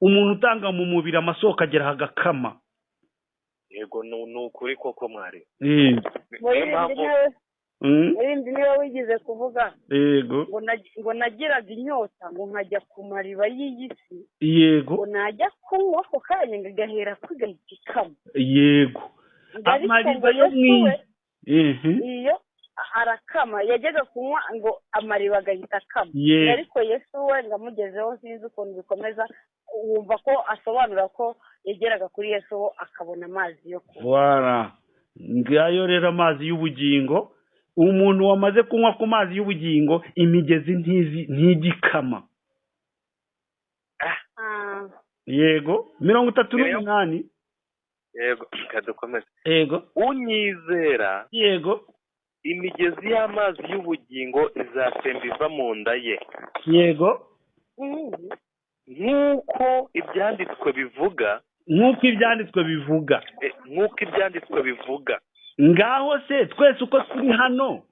umuntu utanga mu mubiri amasoko agera hagakama yego ni ukuri koko mwari irindi niba wigize kuvuga yego ngo nagiraga inyota ngo nkajya ku mariba y'iyi si yego ngo najya kunywa ako kanya ngo igahera kwigahita ikama yego amariba yo mw'isi iyo arakama yajyaga kunywa ngo amariba agahita akama ariko Yesu we ngamugezeho sinzi ukuntu bikomeza wumva ko asobanura ko yageraga kuri Yesu akabona amazi yo kunywa ngayo rero amazi y'ubugingo umuntu wamaze kunywa ku mazi y'ubugingo imigezi ntigikama yego 38 yego kadukomeze yego unyizera yego imigezi y'amazi y'ubugingo izatemba iva mu nda ye yego nk'uko ibyanditswe bivuga ngaho se twese uko turi hano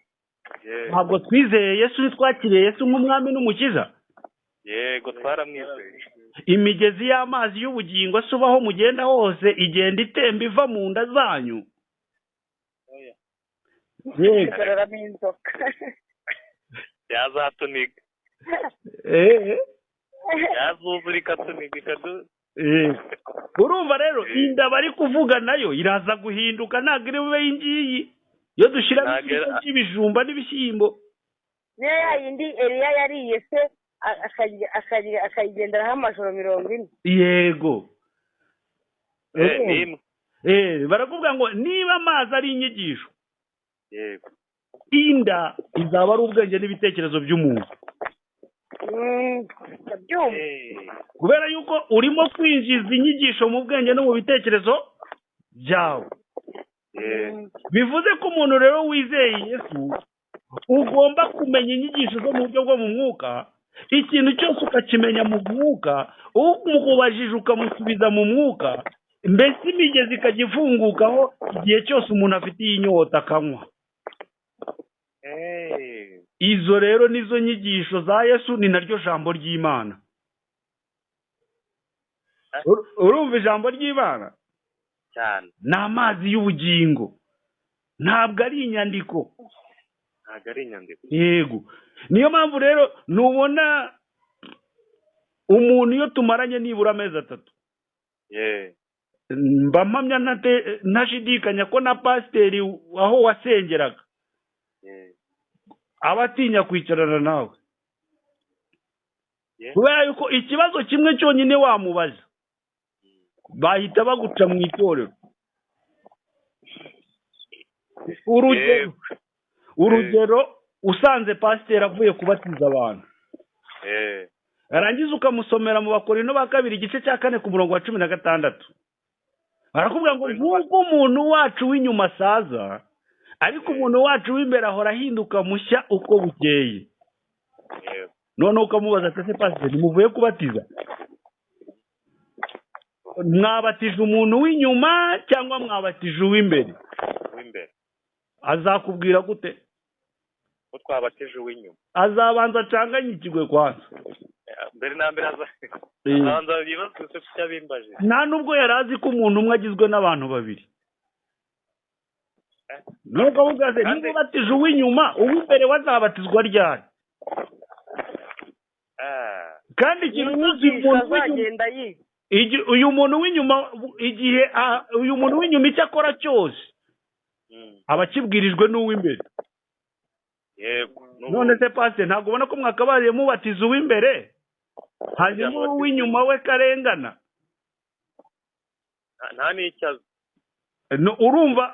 ntabwo twizeye Yesu ntitwakiriye Yesu nk'umwami n'umukiza yego twaramwizeye imigezi y'amazi y'ubugingo se ubaho mugenda hose igenda itemba iva mu nda zanyu yazatuniga yazuzura ikatunika ikadu. Urumva rero inda bari kuvuga nayo iraza guhinduka ntabwo iri bube ingiyi iyo dushyira ibijumba n'ibishyimbo. niyo yayindi Eliya yariye se akayigenderaho amajoro 40. Yego. Barakuvuga ngo niba amazi ari inyigisho, yego, inda izaba ari ubwenge n'ibitekerezo by'umuntu. Kubera yuko urimo kwinjiza inyigisho mu bwenge no mu bitekerezo byawe. Bivuze ko umuntu rero wizeye Yesu ugomba kumenya inyigisho zo mu buryo bwo mu mwuka, ikintu cyose ukakimenya mu mwuka, umubajije ukamusubiza mu mwuka, mbese imigezi ikajya ifungukaho igihe cyose umuntu afitiye inyota akanywa. Izo rero nizo nyigisho za Yesu, ni naryo jambo ry'Imana. Urumva ijambo ry'Imana cyane ni amazi y'ubugingo, ntabwo ari inyandiko. Yego, niyo mpamvu rero nubona umuntu iyo tumaranye nibura amezi 3, mba mpamya ntashidikanya ko na pasiteri aho wasengeraga aba atinya kwicarana nawe, kubera yuko ikibazo kimwe cyonyine wamubaza bahita baguca mu itorero. Urugero usanze pasiteri avuye kubatiza abantu, arangiza ukamusomera mu Bakorinto ba 2 igice cya 4 ku murongo wa 16, barakubwira ngo nk'uko umuntu wacu w'inyuma asaza, ariko umuntu wacu w'imbere ahora ahinduka mushya uko bukeye. None ukamubaza ati se pasiteri muvuye kubatiza, mwabatije umuntu w'inyuma cyangwa mwabatije uw'imbere? Azakubwira gute? Ko twabatije uw'inyuma. Azabanza acanganyikirwe kwanza. Mbere na mbere azabanza yibaze se cyabimbaje. Nta nubwo yarazi ko umuntu umwe agizwe n'abantu babiri. Nuko uvugaze niba batije uw'inyuma, uw'imbere wazabatizwa ryari? Kandi uyu muntu w'inyuma igihe uyu muntu w'inyuma icyo akora cyose aba akibwirijwe n'uw'imbere. None se pasiteri ntabwo ubona ko mwakabaye mubatiza uw'imbere hanyuma uw'inyuma we karengana? Nta n'icyazo. Urumva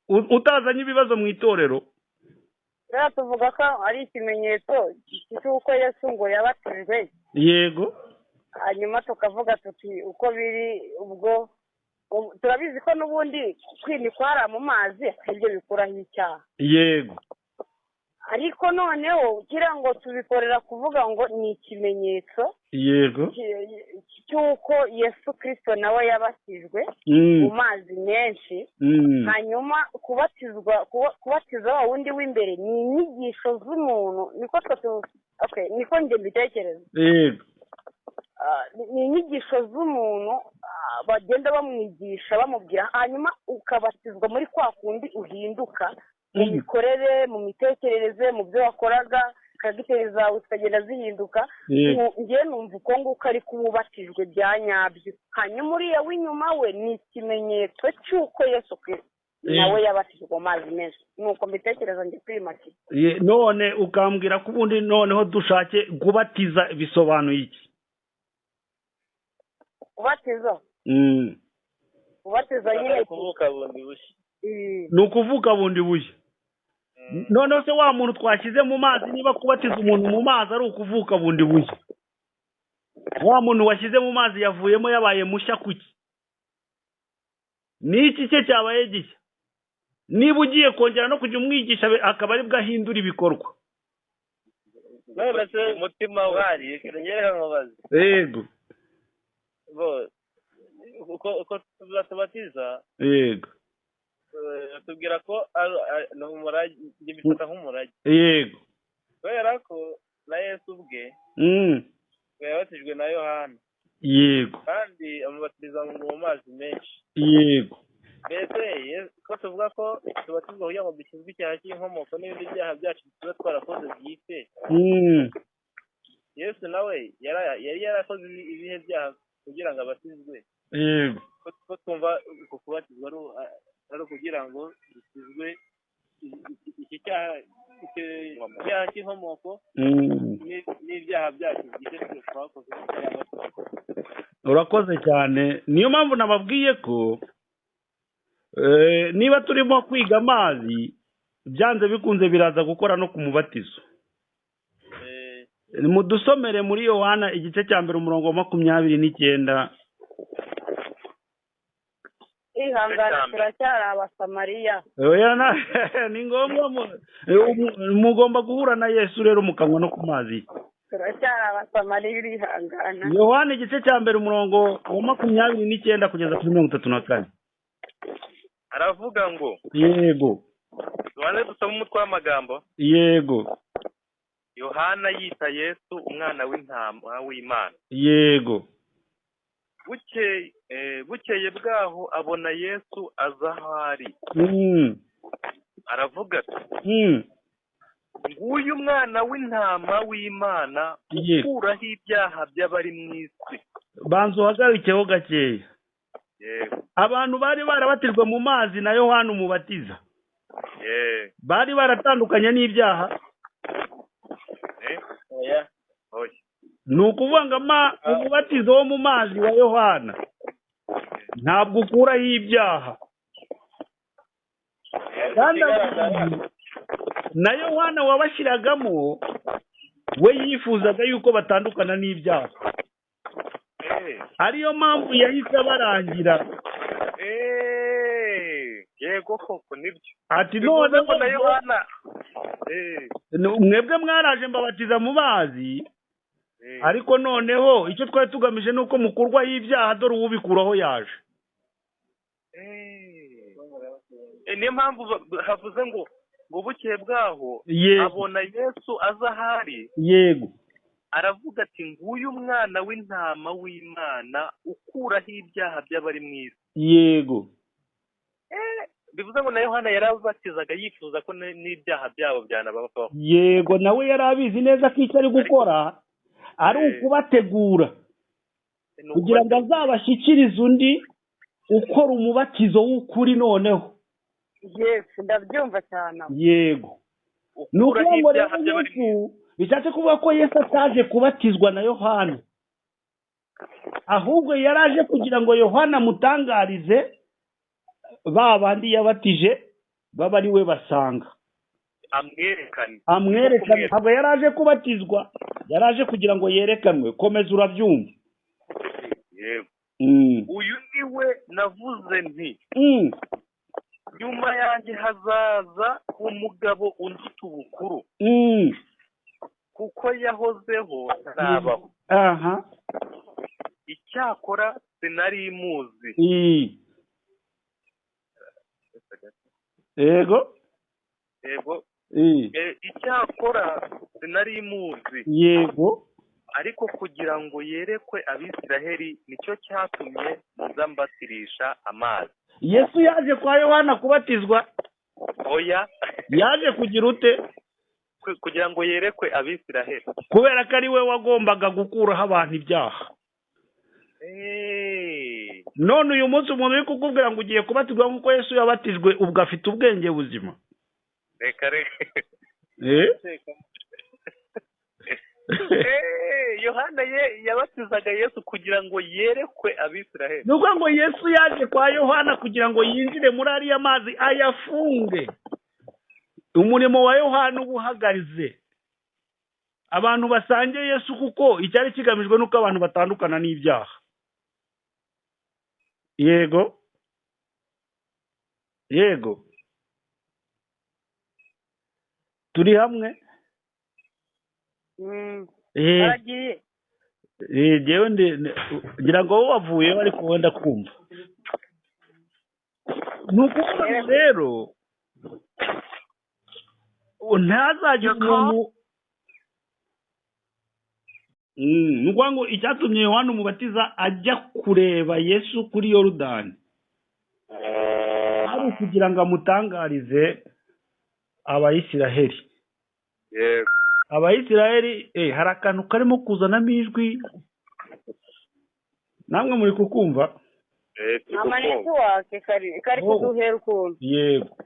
utazanye ibibazo mu itorero? rero tuvuga ko ari ikimenyetso cy'uko Yesu ngo yabatijwe. Yego. Hanyuma tukavuga tuti uko biri ubwo turabizi ko n'ubundi kwinikwara mu mazi ibyo bikuraho icyaha. Yego. Ariko noneho kugira ngo tubikorera kuvuga ngo ni ikimenyetso. Yego. cy'uko Yesu Kristo nawe yabatijwe mu mazi menshi. Hanyuma kubatiza wundi w'imbere ni inyigisho z'umuntu, niko njye mbitekereza. Yego. Ni inyigisho z'umuntu bagenda bamwigisha bamubwira, hanyuma ukabatizwa muri kwa kundi uhinduka mu mikorere, mu mitekerereze, mu byo wakoraga, karagiteri zawe zikagenda zihinduka. Njye numva uko nguko ari kububatijwe bya nyabyo. Hanyuma uriya w'inyuma we ni ikimenyetso cy'uko Yesu Kristo nawe yabatijwe mu mazi menshi. Nuko mbitekereza njye kwimaki. None ukambwira ko ubundi noneho dushake kubatiza bisobanuye iki? Kubatiza nyine kuvuka bundi bushya. Ni ukuvuka bundi bushya. Noneho se wa muntu twashyize mu mazi, niba kubatiza umuntu mu mazi ari ukuvuka bundi bushya, wa muntu washyize mu mazi yavuyemo yabaye mushya kuki? Ni iki cye cyabaye gishya? Niba ugiye kongera no kujya umwigisha akaba ari bwo ahindura ibikorwa. None se umutima wari kirengera nkabaza. Yego. Uko tubatiza. Yego. Tubwira ko no umurage bifata nk'umurage. Yego. Kubera ko na Yesu ubwe yabatijwe na Yohana. Yego. Kandi amubatiza mu mazi menshi. Yego. Mbese ko tuvuga ko tubatizwa kugira ngo dukizwe icyaha cy'inkomoko n'ibindi byaha byacu tuba twarakoze byite. yesu nawe yari yarakoze ibihe byaha kugira ngo abatizwe. yego ko twumva kubatizwa ari ukugira ngo dukizwe iki cyaha cy'inkomoko n'ibyaha byacu igihe twakoze. urakoze cyane. niyo mpamvu nababwiye ko niba turimo kwiga amazi byanze bikunze biraza gukora no ku mubatizo. mudusomere muri Yohana igice cya mbere umurongo wa 29. ihangana turacyari abasamariya. ni ngombwa mugomba guhura na Yesu rero mukanywa no ku mazi. turacyari abasamariya urihangana. Yohana igice cya mbere umurongo wa 29 kugeza kuri 34. aravuga ngo yego duhane dusoma umutwe w'amagambo. yego Yohana yita Yesu umwana w'intama w'Imana. yego bukeye bwaho abona Yesu aza aho ari. aravuga ati nguyu umwana w'intama w'Imana ukuraho ibyaha by'abari mu isi. banza uhagarikeho gakeya. abantu bari barabatijwe mu mazi na Yohana umubatiza bari baratandukanye n'ibyaha. ni ukuvuga ngo umubatizo wo mu mazi wa Yohana ntabwo ukuraho ibyaha. na Yohana wabashyiragamo we yifuzaga yuko batandukana n'ibyaha. ariyo mpamvu yahise abarangira. yego koko nibyo. ati none na Yohana mwebwe mwaraje mbabatiza mu mazi ariko noneho icyo twari tugamije ni uko mukurwaho ibyaha dore uwubikuraho yaje. niyo mpamvu havuze ngo bukeye bwaho abona Yesu aza ahari. yego aravuga ati nguyu umwana w'intama w'Imana ukuraho ibyaha by'abari mu isi. yego bivuze ngo na Yohana yarabatizaga yifuza ko n'ibyaha byabo byanababaho. yego nawe yari abizi neza ko icyo ari gukora ari ukubategura kugira ngo azabashyikirize undi ukora umubatizo w'ukuri. noneho yesu ndabyumva cyane. yego ni ukuvuga ngo rero Yesu bishatse kuvuga ko Yesu ataje kubatizwa na Yohana, ahubwo yari aje kugira ngo Yohana amutangarize ba bandi yabatije baba ari we basanga amwerekane. ntabwo yari aje kubatizwa, yari aje kugira ngo yerekanwe. komeza urabyumva. uyu ni we navuze nti nyuma yanjye hazaza umugabo unduta ubukuru kuko yahozeho ntabaho. icyakora sinari muzi. yego icyakora sinari muzi. yego ariko kugira ngo yerekwe Abisiraheli nicyo cyatumye nza mbatirisha amazi. Yesu yaje kwa Yohana kubatizwa? oya. yaje kugira ute? kugira ngo yerekwe Abisiraheli, kubera ko ari we wagombaga gukuraho abantu ibyaha. none uyu munsi umuntu uri kukubwira ngo ugiye kubatizwa nk'uko Yesu yabatijwe ubwo afite ubwenge buzima? reka Yohana yabatizaga Yesu kugira ngo yerekwe Abisiraheli. ni ukuvuga ngo Yesu yaje kwa Yohana kugira ngo yinjire muri ariya mazi ayafunge. umurimo wa Yohana uba uhagaze abantu basange Yesu, kuko icyari kigamijwe nuko abantu batandukana n'ibyaha. yego turi hamwe. jewe ngira ngo wowe wavuyeho ariko wenda kumva. ni ukuvuga rero ntazagire umuntu. ni ukuvuga ngo icyatumye Yohana umubatiza ajya kureba Yesu kuri Yorodani ari ukugira ngo amutangarize Abayisiraheli. abayisiraheli hari akantu karimo kuzanamo ijwi namwe muri kukumva amanetiwake kari kuduhera ukuntu yego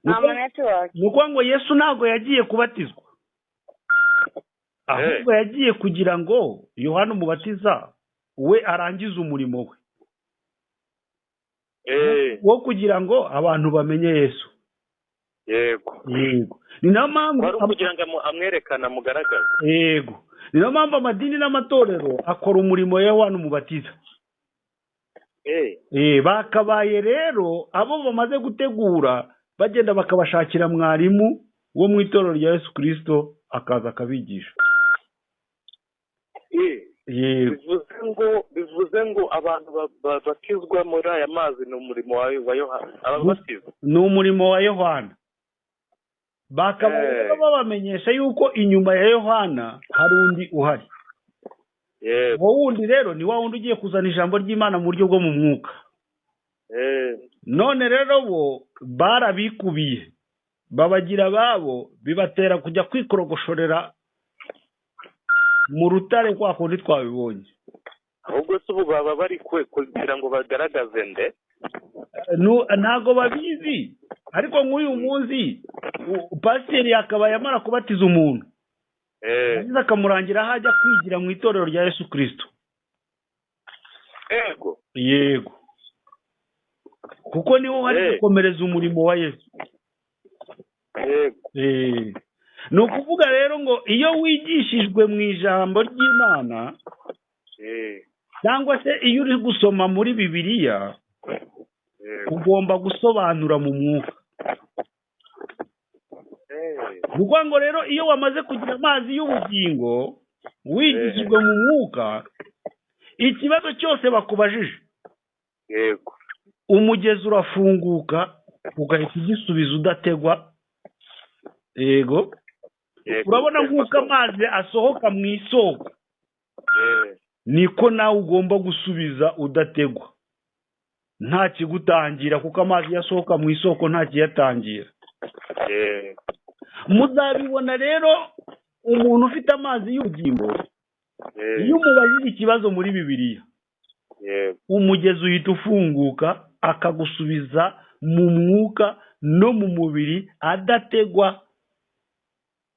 amanetiwake ni ukuvuga ngo Yesu ntabwo yagiye kubatizwa ahubwo yagiye kugira ngo Yohana umubatiza we arangize umurimo we wo kugira ngo abantu bamenye Yesu. Yego ni nayo mpamvu kugira ngo amwerekana mugaragaze. Yego ni nayo mpamvu amadini n'amatorero akora umurimo wa Yohana umubatiza. Bakabaye rero abo bamaze gutegura bagenda bakabashakira mwarimu wo mu itorero rya Yesu Kristo akaza akabigisha. bivuze ngo abantu batizwa muri aya mazi ni umurimo wa Yohana ababatiza. Ni umurimo wa Yohana. Bakabaye babamenyesha yuko inyuma ya Yohana hari undi uhari. Uwo wundi rero ni wa wundi ugiye kuzana ijambo ry'Imana mu buryo bwo mu mwuka. None rero bo barabikubiye babagira babo bibatera kujya kwikorogoshorera mu rutare kwa kundi twabibonye. Ahubwo se ubu baba bari kugira ngo bagaragaze nde? Ntago babizi ariko nk'uyu munsi pasiteri yakaba yamara kubatiza umuntu yagize akamurangira aho ajya kwigira mu itorero rya Yesu Kristo. Yego kuko niho hari gukomereza umurimo wa Yesu. Ni ukuvuga rero ngo iyo wigishijwe mu ijambo ry'Imana cyangwa se iyo uri gusoma muri Bibiliya ugomba gusobanura mu mwuka. Kuko ngo rero iyo wamaze kugira amazi y'ubugingo wigishijwe mu mwuka ikibazo cyose bakubajije umugezi urafunguka ugahita igisubiza udategwa. Yego urabona nk'uko amazi asohoka mu isoko niko nawe ugomba gusubiza udategwa nta kigutangira kuko amazi yasohoka mu isoko nta kiyatangira. Muzabibona rero umuntu ufite amazi y'ubugingo iyo umubajije ikibazo muri Bibiliya umugezi uhita ufunguka akagusubiza mu mwuka no mu mubiri adategwa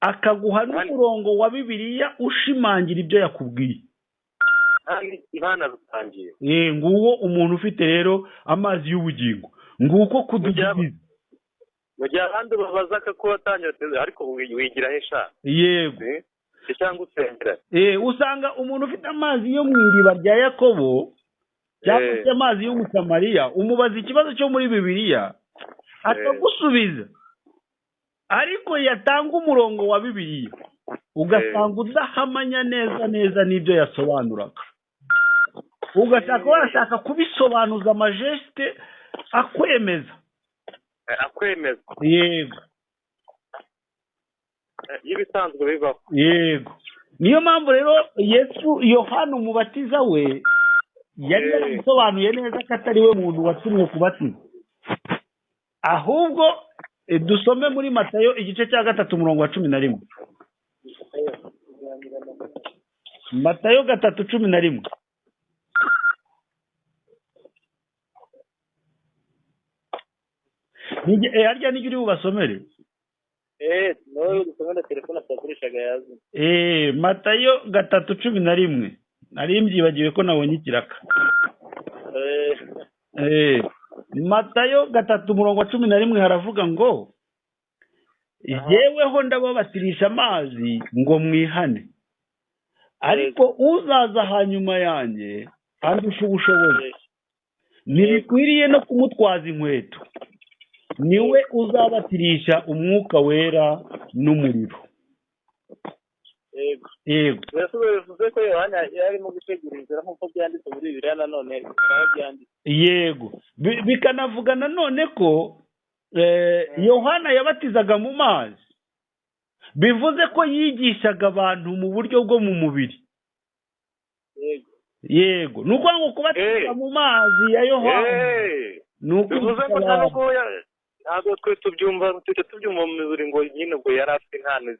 akaguha n'umurongo wa Bibiliya ushimangira ibyo yakubwiye. Nguwo umuntu ufite rero amazi y'ubugingo nguko kudugiza. Mu gihe abandi babaza ko watanyoteze ariko wigira hesha. Yego cyangwa usengera. Usanga umuntu ufite amazi yo mu iriba rya Yakobo cyangwa se amazi yo mu Samariya umubaza ikibazo cyo muri Bibiliya akagusubiza ariko yatanga umurongo wa Bibiliya ugasanga udahamanya neza n'ibyo yasobanuraga ugasanga warashaka kubisobanuza amajeste akwemeza. Yego y'ibisanzwe bibaho. Yego niyo mpamvu rero Yesu Yohana umubatiza we yari yarabisobanuye neza ko atari we muntu watumwe kubatiza ahubwo dusome muri Matayo igice cya 3:11. Matayo 3:11. Harya nijye uri bubasomere? No dusomera telefone atakoreshaga yazi. Matayo 3:11. Nari mbyibagiwe ko nabonye ikiraka. Matayo 3:11 haravuga ngo yeweho ndababatirisha amazi ngo mwihane ariko uzaza hanyuma yanjye andusha ubushobozi ntibikwiriye no kumutwaza inkweto niwe uzabatirisha umwuka wera n'umuriro. Yego bivuze ko Yohana yarimo gutegura inzira nk'uko byanditse muri Bibiliya nanone byanditse. Yego bikanavuga nanone ko Yohana yabatizaga mu mazi bivuze ko yigishaga abantu mu buryo bwo mu mubiri. Yego nuko ngo kubatiza mu mazi ya Yohana bivuze ko ntabwo twe tubyumva mu mubiri ngo nyine ngo yari afite nkane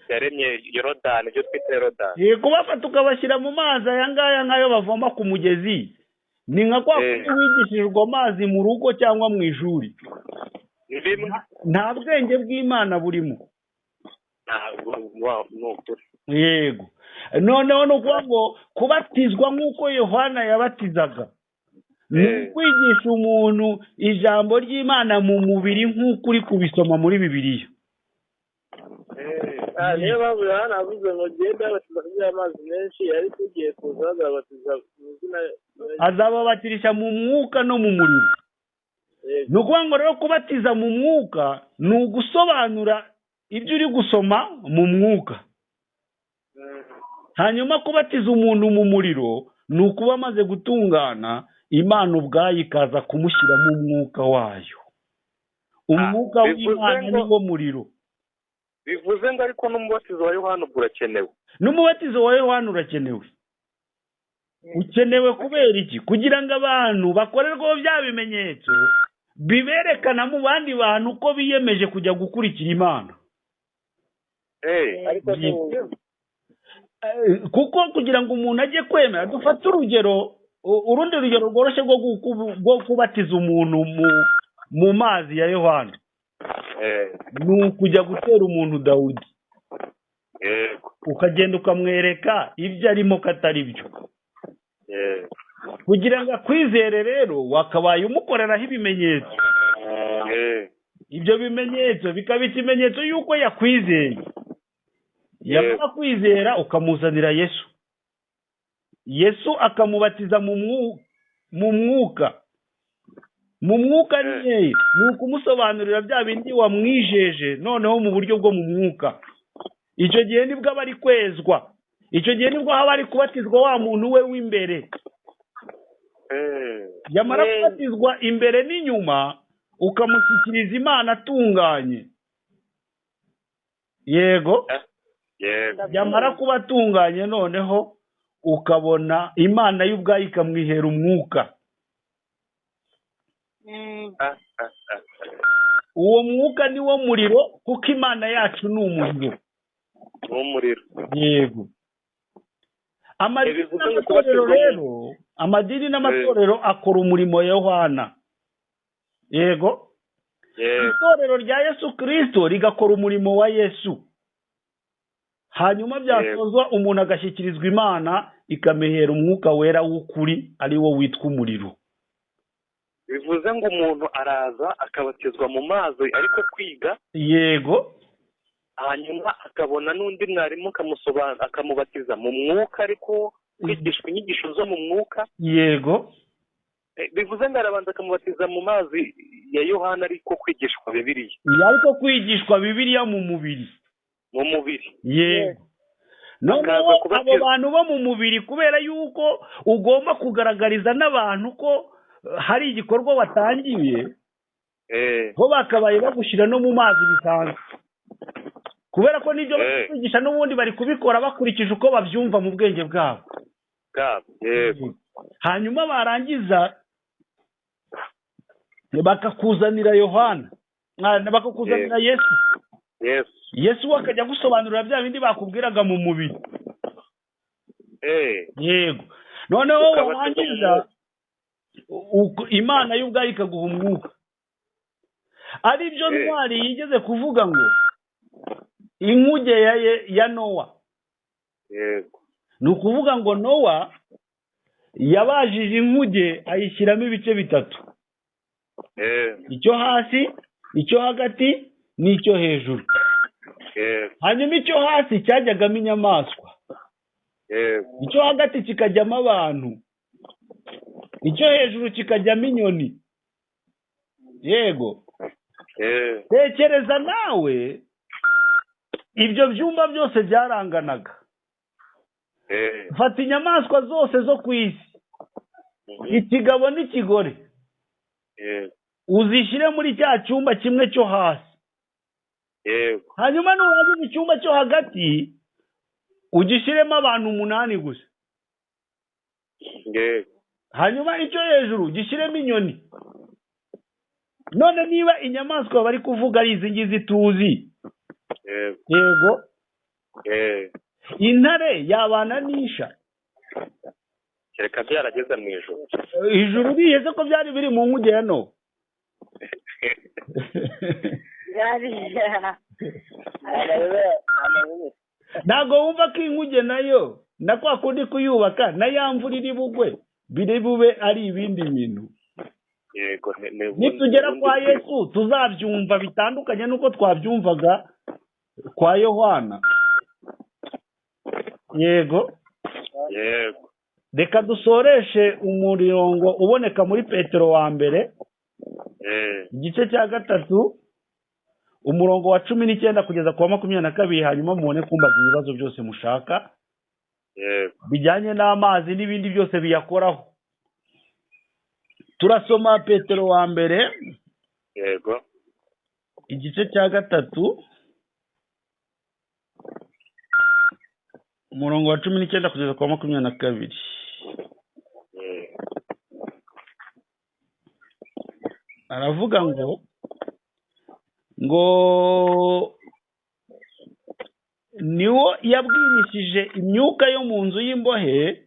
yaremye yorodani, ibyo twita yorodani. kubafata ukabashyira mu mazi aya ngaya nk'ayo bavoma ku mugezi, ni nka kwa kundi wigishijwe amazi mu rugo cyangwa mu ishuri. Nta bwenge bw'Imana burimo. Yego. Noneho ni ukuvuga ngo kubatizwa nk'uko Yohana yabatizaga, ni kwigisha umuntu ijambo ry'Imana mu mubiri nk'uko uri kubisoma muri Bibiliya. niyo mpamvu Yohana avuze ngo genda abatiza kugira amazi menshi, ariko ugiye kuza azabatiza mu izina, azababatirisha mu mwuka no mu muriro. Ni ukuvuga ngo rero kubatiza mu mwuka ni ugusobanura ibyo uri gusoma mu mwuka. Hanyuma kubatiza umuntu mu muriro ni ukuba amaze gutungana, Imana ubwayo ikaza kumushyiramo umwuka wayo. Umwuka w'Imana ni wo muriro. Bivuze ngo ariko n'umubatizo wa Yohana urakenewe. N'umubatizo wa Yohana urakenewe. Ukenewe kubera iki? Kugira ngo abantu bakorerwaho bya bimenyetso biberekana mu bandi bantu ko biyemeje kujya gukurikira Imana. Kuko kugira ngo umuntu ajye kwemera, dufate urugero, urundi rugero rworoshye rwo kubatiza umuntu mu mazi ya Yohana. Ni ukujya gutera umuntu Dawudi. Ukagenda ukamwereka ibyo arimo katari byo. Kugira ngo akwizere rero wakabaye umukoreraho ibimenyetso. Ibyo bimenyetso bikaba ikimenyetso y'uko yakwizeye. Yamara kwizera ukamuzanira Yesu. Yesu akamubatiza mu mwuka. Mu mwuka ni ukumusobanurira bya bindi wamwijeje, noneho mu buryo bwo mu mwuka. Icyo gihe nibwo aba ari kwezwa. Icyo gihe nibwo haba ari kubatizwa wa muntu we w'imbere. Yamara kubatizwa imbere n'inyuma, ukamushyikiriza Imana atunganye. Yego. Yamara kuba atunganye, noneho ukabona Imana y'ubwayo ikamwihera umwuka. Uwo mwuka ni wo muriro, kuko Imana yacu ni umuriro. Yego. Amadini n'amatorero rero, amadini n'amatorero akora umurimo Yohana. Yego. Itorero rya Yesu Kristo rigakora umurimo wa Yesu. Hanyuma byasozwa umuntu agashyikirizwa Imana ikamehera umwuka wera w'ukuri, ari wo witwa umuriro. Bivuze ngo umuntu araza akabatizwa mu mazi ariko kwiga. Yego. Hanyuma akabona n'undi mwarimu akamubatiza mu mwuka ariko kwigishwa inyigisho zo mu mwuka. Yego. Bivuze ngo arabanza akamubatiza mu mazi ya Yohana ariko kwigishwa Bibiliya. Ariko kwigishwa Bibiliya mu mubiri. Mu mubiri. Yego. Noneho abo bantu bo mu mubiri, kubera yuko ugomba kugaragariza n'abantu ko hari igikorwa watangiye, ho bakabaye bagushyira no mu mazi bisanzwe. Kubera ko nibyo bakwigisha n'ubundi bari kubikora bakurikije uko babyumva mu bwenge bwabo. Yego. Hanyuma barangiza bakakuzanira Yohana, bakakuzanira Yesu. Yesu akajya gusobanurira bya bindi bakubwiraga mu mubiri. Yego. Noneho warangiza Imana y'ubwayo ikaguha umwuka. Ari byo Ntwari yigeze kuvuga ngo inkuge ya Nowa. Yego. Ni ukuvuga ngo Nowa yabajije inkuge ayishyiramo ibice bitatu. Icyo hasi, icyo hagati n'icyo hejuru. Hanyuma icyo hasi cyajyagamo inyamaswa. Icyo hagati kikajyamo abantu. Icyo hejuru kikajyamo inyoni. Yego. Tekereza nawe ibyo byumba byose byaranganaga. Fata inyamaswa zose zo ku isi, ikigabo n'ikigore, uzishyire muri cya cyumba kimwe cyo hasi. Hanyuma nurangiza icyumba cyo hagati ugishyiremo abantu 8 gusa. Hanyuma icyo hejuru gishyiremo inyoni. None niba inyamaswa bari kuvuga ari izi ngizi tuzi, yego, intare yabana n'isha kereka byarageze mu ijuru. Ijuru biheze ko byari biri mu nkuge ya Nowa. Ntabwo wumva ko inkuge nayo na kwa kundi kuyubaka na ya mvura iri bugwe biri bube ari ibindi bintu. Yego, nitugera kwa Yesu tuzabyumva bitandukanye nuko twabyumvaga kwa Yohana. Yego. Reka dusoreshe umurongo uboneka muri Petero wa mbere igice cya 3 umurongo wa 19 kugeza ku wa 22, hanyuma mubone kumbaza ibibazo byose mushaka bijyanye n'amazi n'ibindi byose biyakoraho. Turasoma Petero wa mbere igice cya 3 umurongo wa 19 kugeza ku wa 22. Aravuga ngo niwo yabwirishije imyuka yo mu nzu y'imbohe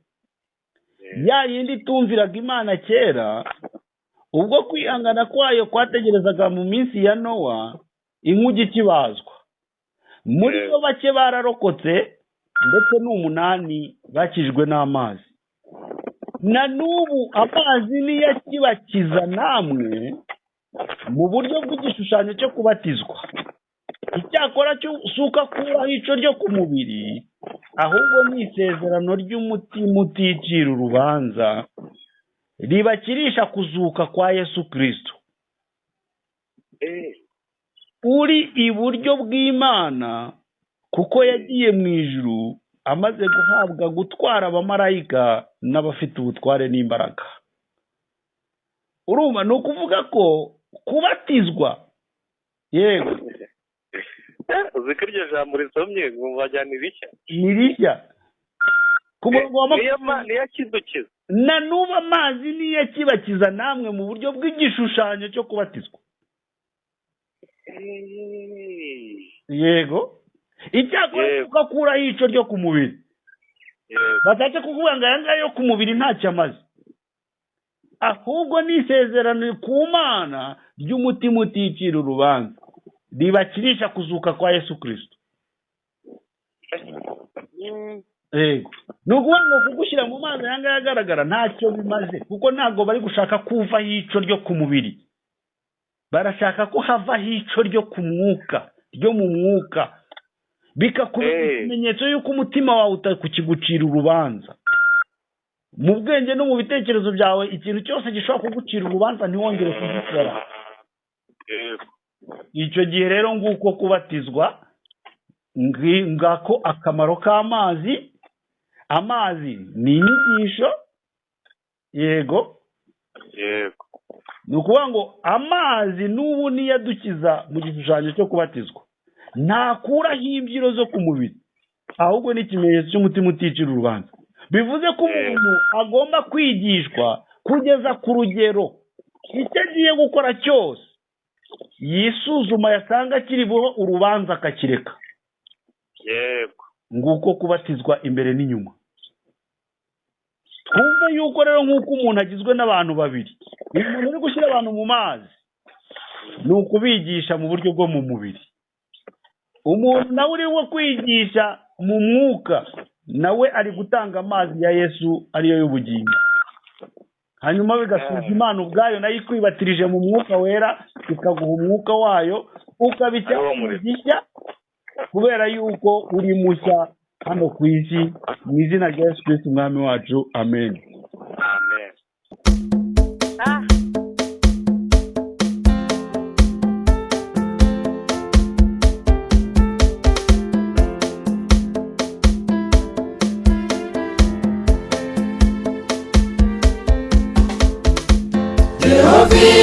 ya yindi tumviraga Imana kera, ubwo kwihangana kwayo kwategerezaga mu minsi ya Nowa inkuge ikibazwa. Muri bo bake bararokotse ndetse n'8 bakijwe n'amazi. Na n'ubu amazi niyo akibakiza namwe mu buryo bw'igishushanyo cyo kubatizwa. Icyakora cy'usuka kuraho ico ryo ku mubiri, ahubwo ni isezerano ry'umutima uticira urubanza ribakirisha kuzuka kwa Yesu Kristo, uri iburyo bw'Imana, kuko yagiye mu ijuru amaze guhabwa gutwara abamarayika n'abafite ubutware n'imbaraga. Urumva ni ukuvuga ko kubatizwa, yego, uziko iryo jambo risomye wajyana ibishya ni rishya ku murongo wa niyo akidukiza. Na n'ubu amazi niyo akibakiza namwe mu buryo bw'igishushanyo cyo kubatizwa. Yego. Icyakora ukakuraho ico ryo ku mubiri. Batace kuvuga ngo aya yo ku mubiri ntacyo amaze, ahubwo ni isezerano ku Mana ry'umutima uticira urubanza ribakirisha kuzuka kwa Yesu Kristo. Yego. Nukuvuga ngo kugushyira mu mazi aya ngaya agaragara ntacyo bimaze, kuko ntabwo bari gushaka kuva ico ryo ku mubiri, barashaka ko hava ico ryo ku mwuka, ryo mu mwuka, bikakubera ikimenyetso yuko umutima wawe utakukigucira urubanza. Mu bwenge no mu bitekerezo byawe ikintu cyose gishobora kugucira urubanza ntiwongere kugikora. Icyo gihe rero nguko kubatizwa ngako akamaro k'amazi. Amazi ni inyigisho. Yego. Ni ukuvuga ngo amazi n'ubu niyo adukiza mu gishushanyo cyo kubatizwa. Ntakuraho imbyiro zo ku mubiri, ahubwo ni ikimenyetso cy'umutima uticira urubanza. Bivuze ko umuntu agomba kwigishwa kugeza ku rugero icyo agiye gukora cyose yisuzuma yasanga kiriho urubanza akakireka. Yego. Nguko kubatizwa imbere n'inyuma. Twumve yuko rero nk'uko umuntu agizwe n'abantu babiri, umuntu uri gushyira abantu mu mazi ni ukubigisha mu buryo bwo mu mubiri. Umuntu nawe uri wo kwigisha mu mwuka nawe ari gutanga amazi ya Yesu ariyo y'ubugingo. Hanyuma bigasubiza Imana ubwayo nayo ikwibatirije mu mwuka wera, ikaguha umwuka wayo ukabicyaho umugisha, kubera yuko uri mushya hano ku isi, mu izina rya Yesu Kristo umwami wacu. Amen. Amen.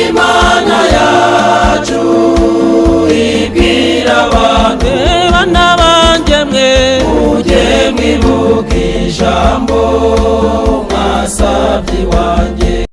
Imana yacu ibwira abantu bana banjye mwe mujye mwibuka ijambo